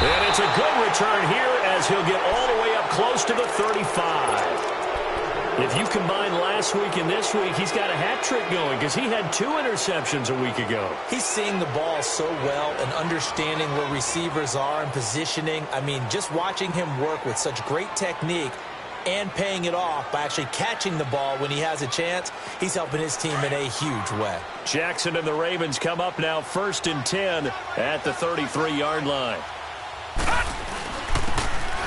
And it's a good return here as he'll get all the way up close to the 35. If you combine last week and this week, he's got a hat trick going because he had 2 interceptions a week ago. He's seeing the ball so well and understanding where receivers are and positioning. I mean, just watching him work with such great technique and paying it off by actually catching the ball when he has a chance, he's helping his team in a huge way. Jackson and the Ravens come up now 1st and 10 at the 33-yard line.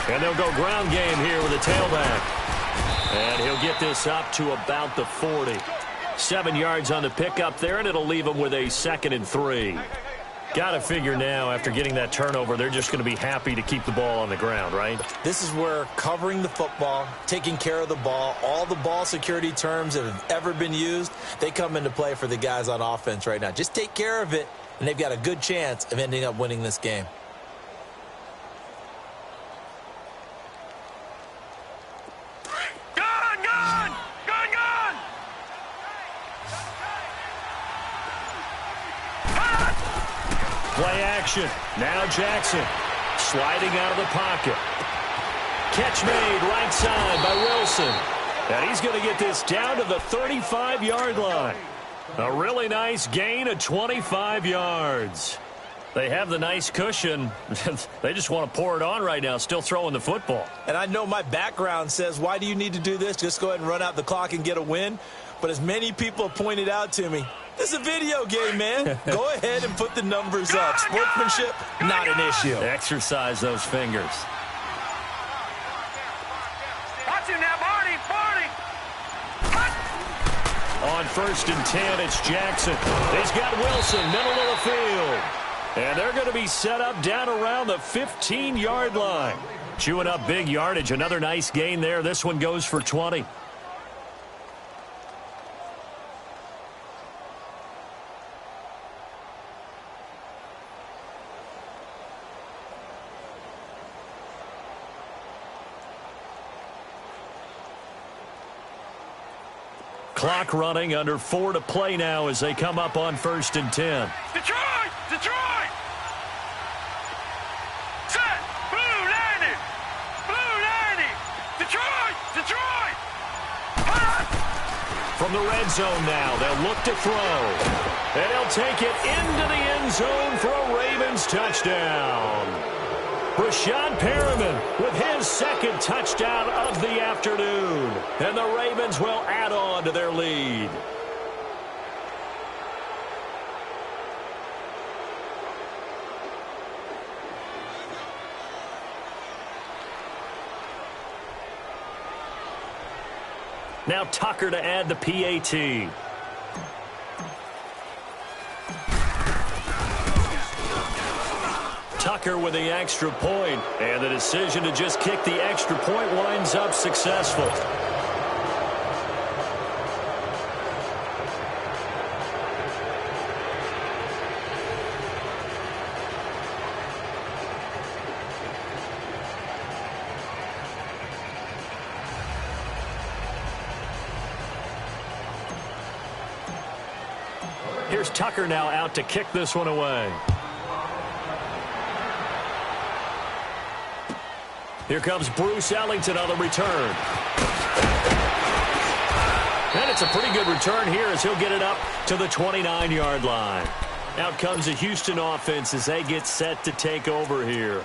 And they'll go ground game here with a tailback. And he'll get this up to about the 40. 7 yards on the pickup there, and it'll leave him with a 2nd and 3. Got to figure now, after getting that turnover, they're just going to be happy to keep the ball on the ground, right? This is where covering the football, taking care of the ball, all the ball security terms that have ever been used, they come into play for the guys on offense right now. Just take care of it, and they've got a good chance of ending up winning this game. Play action. Now Jackson sliding out of the pocket. Catch made right side by Wilson. And he's going to get this down to the 35-yard line. A really nice gain of 25 yards. They have the nice cushion. They just want to pour it on right now, still throwing the football. And I know my background says, why do you need to do this? Just go ahead and run out the clock and get a win. But as many people have pointed out to me, this is a video game, man. Go ahead and put the numbers up. Sportsmanship, not an issue. Exercise those fingers. Watch him now, Barney. On 1st and 10, it's Jackson. He's got Wilson, middle of the field. And they're going to be set up down around the 15-yard line. Chewing up big yardage. Another nice gain there. This one goes for 20. Clock running, under 4 to play now as they come up on 1st and 10. Detroit! Set! Blue landing! Detroit! From the red zone now, they'll look to throw. And he'll take it into the end zone for a Ravens touchdown. Rashad Perriman with his second touchdown of the afternoon. And the Ravens will add on to their lead. Now Tucker to add the PAT. Tucker with the extra point, and the decision to just kick the extra point winds up successful. Here's Tucker now out to kick this one away. Here comes Bruce Ellington on the return. And it's a pretty good return here as he'll get it up to the 29-yard line. Out comes the Houston offense as they get set to take over here.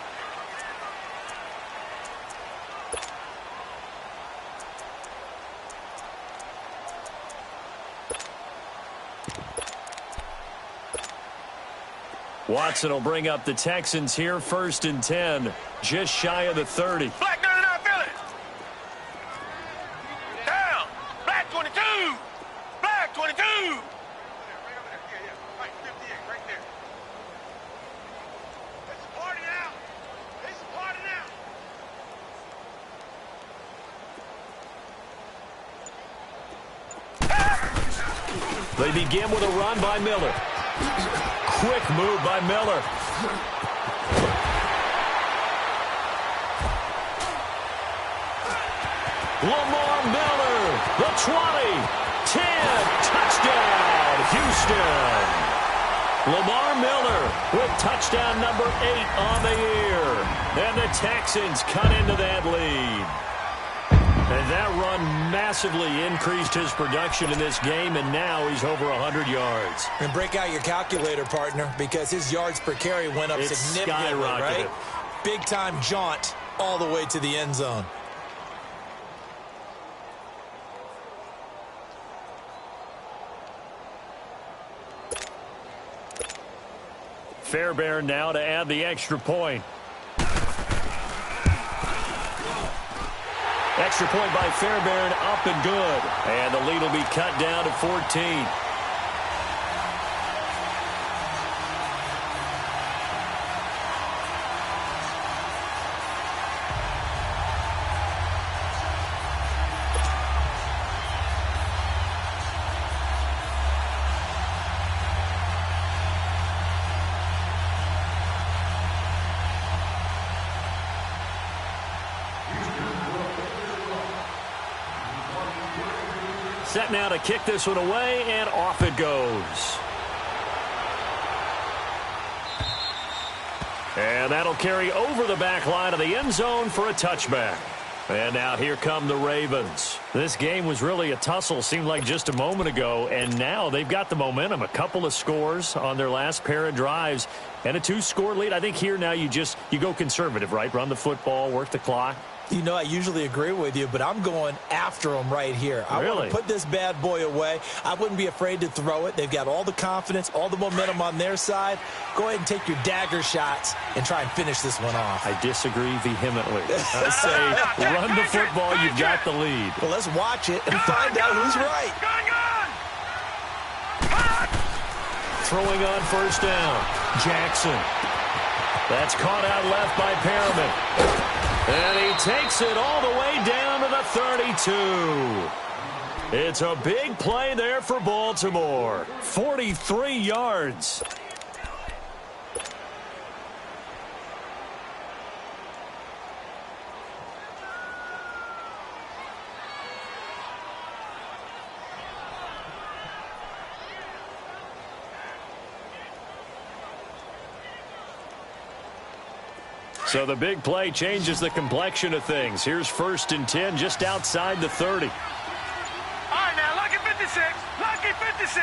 Watson will bring up the Texans here, 1st and 10, just shy of the 30. Black 99, Philly. Down. Black 22. Black 22. Right, 58, right there. It's a party now. It's a party now. They begin with a run by Miller. Quick move by Miller. Lamar Miller, the 20, 10, touchdown, Houston. Lamar Miller with touchdown number 8 on the year. And the Texans cut into that lead. And that run massively increased his production in this game, and now he's over 100 yards. And break out your calculator, partner, because his yards per carry went up significantly, right? Big-time jaunt all the way to the end zone. Fairbairn now to add the extra point. Extra point by Fairbairn, up and good. And the lead will be cut down to 14. Set now to kick this one away, and off it goes. And that'll carry over the back line of the end zone for a touchback. And now here come the Ravens. This game was really a tussle, seemed like just a moment ago, and now they've got the momentum. A couple of scores on their last pair of drives and a 2-score lead. I think here now you go conservative, right? Run the football, work the clock. You know, I usually agree with you, but I'm going after them right here. I want to put this bad boy away. I wouldn't be afraid to throw it. They've got all the confidence, all the momentum on their side. Go ahead and take your dagger shots and try and finish this one off. I disagree vehemently. I say run the football, you've got the lead. Well, let's watch it and find out who's right. Throwing on first down, Jackson. That's caught out left by Perriman. And he takes it all the way down to the 32. It's a big play there for Baltimore. 43 yards. So the big play changes the complexion of things. Here's 1st and 10 just outside the 30. All right, now, lucky 56. Lucky 56.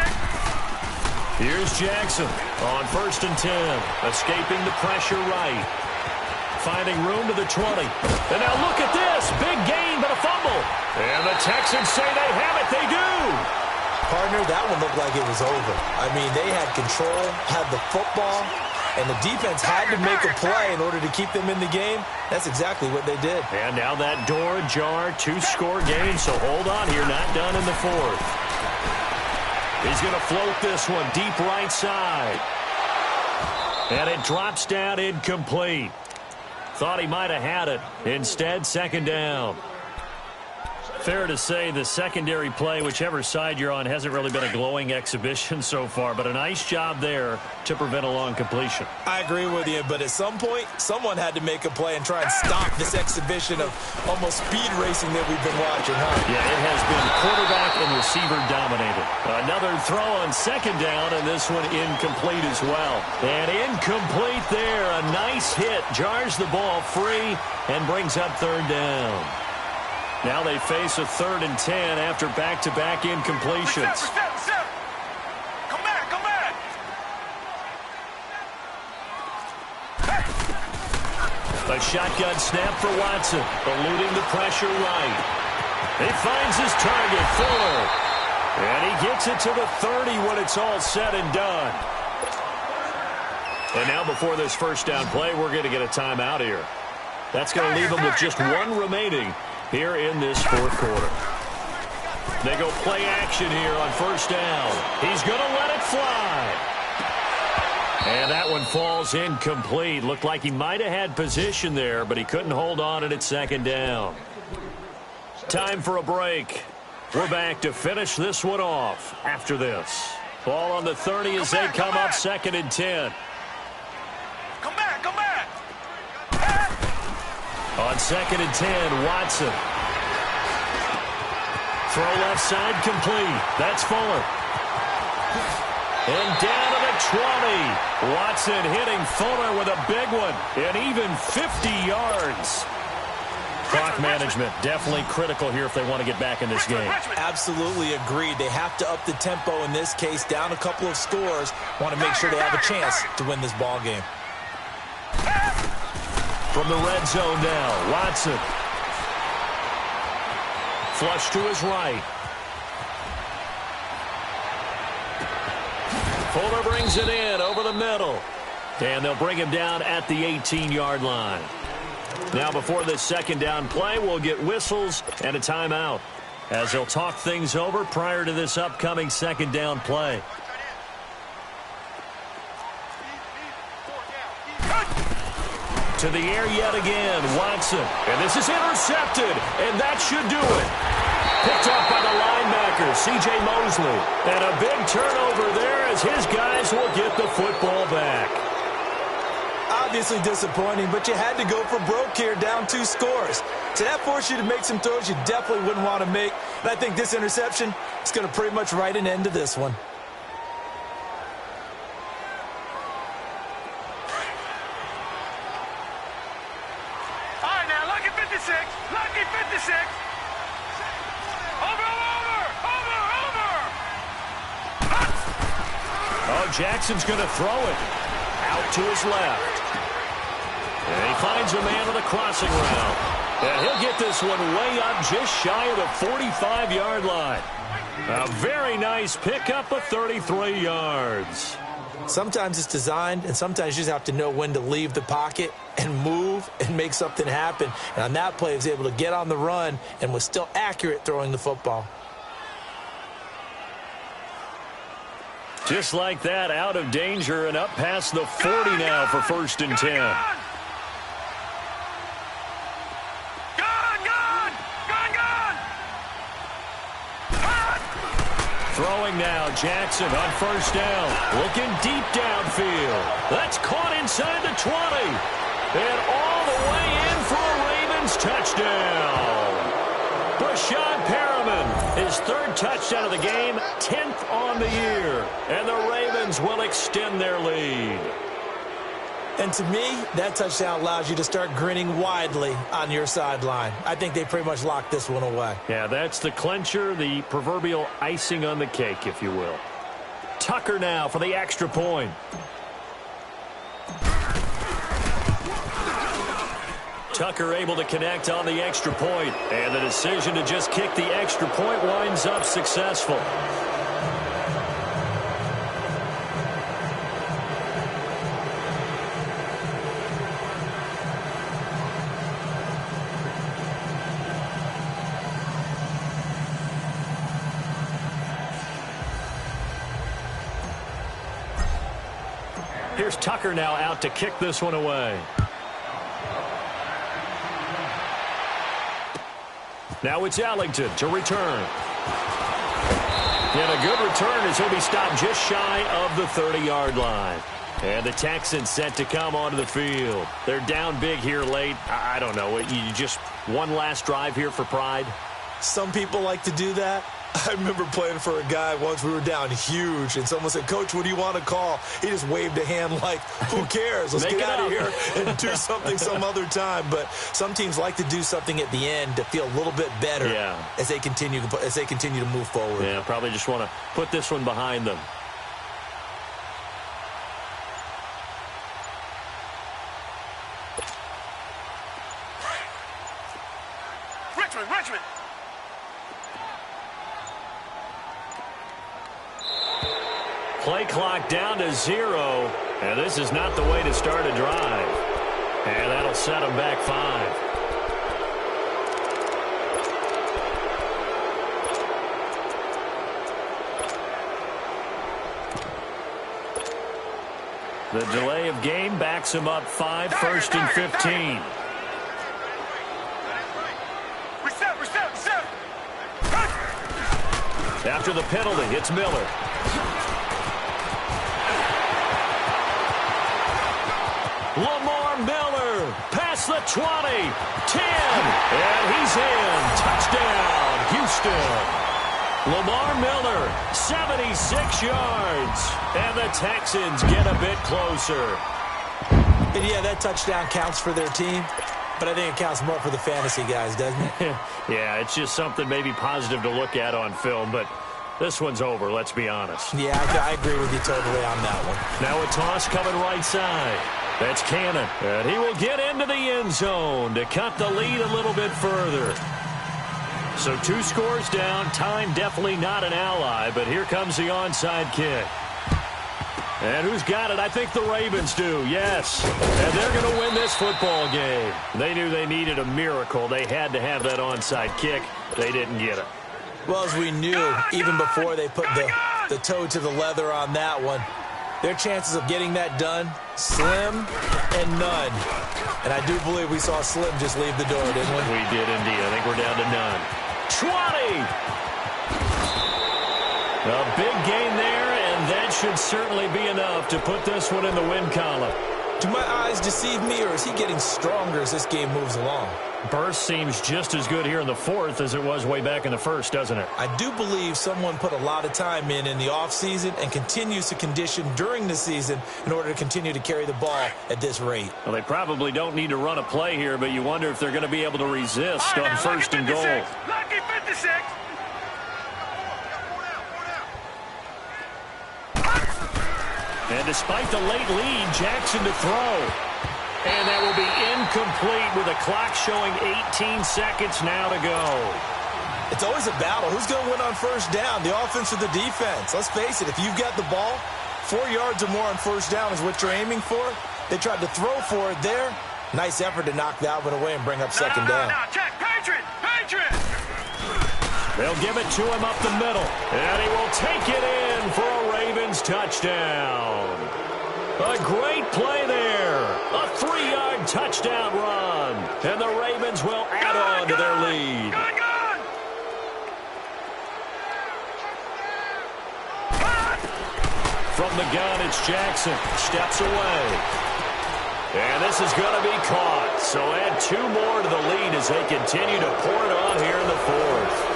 Here's Jackson on 1st and 10. Escaping the pressure right. Finding room to the 20. And now look at this. Big gain, but a fumble. And the Texans say they have it. They do. Partner, that one looked like it was over. I mean, they had control, had the football, and the defense had to make a play in order to keep them in the game. That's exactly what they did. And now that door ajar, 2-score game, so hold on here, not done in the 4th. He's going to float this one deep right side. And it drops down incomplete. Thought he might have had it. Instead, 2nd down. Fair to say the secondary play, whichever side you're on, hasn't really been a glowing exhibition so far, but a nice job there to prevent a long completion. I agree with you, but at some point, someone had to make a play and try and stop this exhibition of almost speed racing that we've been watching, huh? Yeah, it has been quarterback and receiver dominated. Another throw on 2nd down, and this one incomplete as well. And incomplete there. A nice hit. Jars the ball free and brings up 3rd down. Now they face a 3rd and 10 after back-to-back incompletions. Reset. Come back. A shotgun snap for Watson, eluding the pressure right. He finds his target, Fuller. And he gets it to the 30 when it's all said and done. And now before this 1st down play, we're going to get a timeout here. That's going to leave them with just one remaining here in this 4th quarter. They go play action here on 1st down. He's going to let it fly. And that one falls incomplete. Looked like he might have had position there, but he couldn't hold on at 2nd down. Time for a break. We're back to finish this one off after this. Ball on the 30 as they come up 2nd and 10. Come back. On 2nd and 10, Watson. Throw left side complete. That's Fuller. And down to the 20. Watson hitting Fuller with a big one. And even 50 yards. Clock management definitely critical here if they want to get back in this game. Absolutely agreed. They have to up the tempo in this case, down a couple of scores. Want to make sure they have a chance to win this ball game. From the red zone now, Watson. Flush to his right. Fuller brings it in over the middle. And they'll bring him down at the 18-yard line. Now before this 2nd down play, we'll get whistles and a timeout as they'll talk things over prior to this upcoming 2nd down play. To the air yet again, Watson. And this is intercepted, and that should do it. Picked up by the linebacker, C.J. Mosley. And a big turnover there as his guys will get the football back. Obviously disappointing, but you had to go for broke here, down 2 scores. So that forced you to make some throws you definitely wouldn't want to make. And I think this interception is going to pretty much write an end to this one. All right, now, lucky 56. Lucky 56. Jackson's going to throw it out to his left. And he finds a man on the crossing route. And he'll get this one way up just shy of the 45-yard line. A very nice pickup of 33 yards. Sometimes it's designed, and sometimes you just have to know when to leave the pocket and move and make something happen. And on that play, he was able to get on the run and was still accurate throwing the football. Just like that, out of danger and up past the 40 now for 1st and 10. Throwing now, Jackson on 1st down. Looking deep downfield. That's caught inside the 20. And all the way in for a Ravens touchdown. Brashad Perriman, his 3rd touchdown of the game, 10th on the year. And the Ravens will extend their lead. And to me, that touchdown allows you to start grinning widely on your sideline. I think they pretty much locked this one away. Yeah, that's the clincher, the proverbial icing on the cake, if you will. Tucker now for the extra point. Tucker able to connect on the extra point. And the decision to just kick the extra point winds up successful. Here's Tucker now out to kick this one away. Now it's Ellington to return. And a good return as he'll be stopped just shy of the 30-yard line. And the Texans set to come onto the field. They're down big here late. I don't know. You just one last drive here for pride? Some people like to do that. I remember playing for a guy once. We were down huge, and someone said, "Coach, what do you want to call?" He just waved a hand like, who cares? Let's get out of here and do something some other time. But some teams like to do something at the end to feel a little bit better as they continue to move forward. Yeah, probably just want to put this one behind them. Richmond. Play clock down to 0, and this is not the way to start a drive. And that'll set them back 5. The delay of game backs him up 5, 1st and 15. Reset. After the penalty, it's Miller. Lamar Miller past the 20, 10, and he's in. Touchdown, Houston. Lamar Miller, 76 yards, and the Texans get a bit closer. And yeah, that touchdown counts for their team, but I think it counts more for the fantasy guys, doesn't it? Yeah, it's just something maybe positive to look at on film, but this one's over, let's be honest. Yeah, I agree with you totally on that one. Now a toss coming right side. That's Cannon, and he will get into the end zone to cut the lead a little bit further. So 2 scores down, time definitely not an ally, but here comes the onside kick. And who's got it? I think the Ravens do, yes. And they're going to win this football game. They knew they needed a miracle. They had to have that onside kick. They didn't get it. Well, as we knew, even before they put the toe to the leather on that one, their chances of getting that done, slim and none. And I do believe we saw Slim just leave the door, didn't we? We did indeed. I think we're down to none. 20! A big gain there, and that should certainly be enough to put this one in the win column. Do my eyes deceive me, or is he getting stronger as this game moves along? Burst seems just as good here in the 4th as it was way back in the 1st, doesn't it? I do believe someone put a lot of time in the offseason and continues to condition during the season in order to continue to carry the ball at this rate. Well, they probably don't need to run a play here, but you wonder if they're going to be able to resist on 1st and goal. Lucky 56. And despite the late lead, Jackson to throw. And that will be incomplete with a clock showing 18 seconds now to go. It's always a battle. Who's going to win on first down, the offense or the defense? Let's face it, if you've got the ball, 4 yards or more on first down is what you're aiming for. They tried to throw for it there. Nice effort to knock that one away and bring up second down. No, check. Patriot! They'll give it to him up the middle. And he will take it in for a Ravens touchdown. A great play there. A 3-yard touchdown run. And the Ravens will add on to their lead. From the gun, it's Jackson. Steps away. And this is going to be caught. So add 2 more to the lead as they continue to pour it on here in the fourth.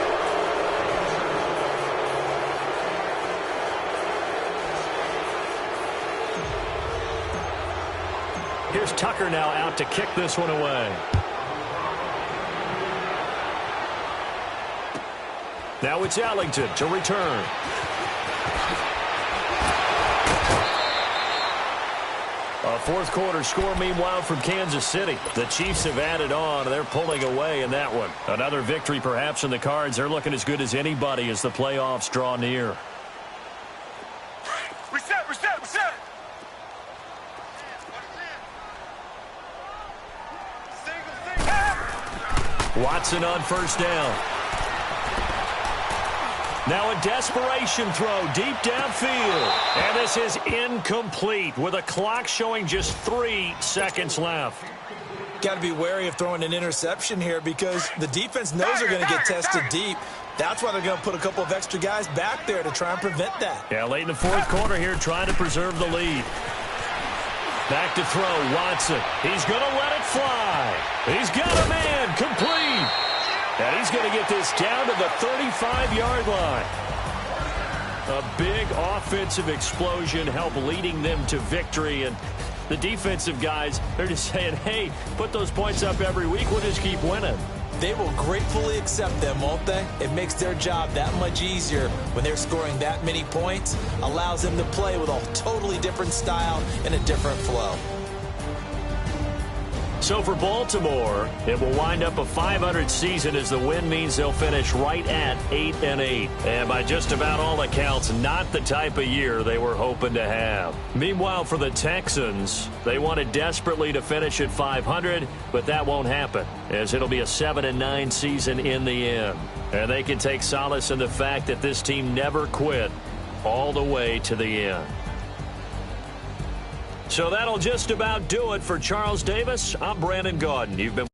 Here's Tucker now out to kick this one away. Now it's Ellington to return. A fourth quarter score, meanwhile, from Kansas City. The Chiefs have added on. They're pulling away in that one. Another victory perhaps in the cards. They're looking as good as anybody as the playoffs draw near. Reset. Watson on first down. Now a desperation throw deep downfield. And this is incomplete with a clock showing just 3 seconds left. Got to be wary of throwing an interception here because the defense knows they're going to get tested deep. That's why they're going to put a couple of extra guys back there to try and prevent that. Yeah, late in the fourth quarter here trying to preserve the lead. Back to throw, Watson. He's going to let it fly. He's got a man, complete. And he's going to get this down to the 35-yard line. A big offensive explosion helped leading them to victory. And the defensive guys, they're just saying, hey, put those points up every week. We'll just keep winning. They will gratefully accept them, won't they? It makes their job that much easier when they're scoring that many points. Allows them to play with a totally different style and a different flow. So for Baltimore, it will wind up a .500 season as the win means they'll finish right at 8-8. And by just about all accounts, not the type of year they were hoping to have. Meanwhile, for the Texans, they wanted desperately to finish at .500, but that won't happen, as it'll be a 7-9 season in the end. And they can take solace in the fact that this team never quit all the way to the end. So that'll just about do it for Charles Davis. I'm Brandon Gaudin. You've been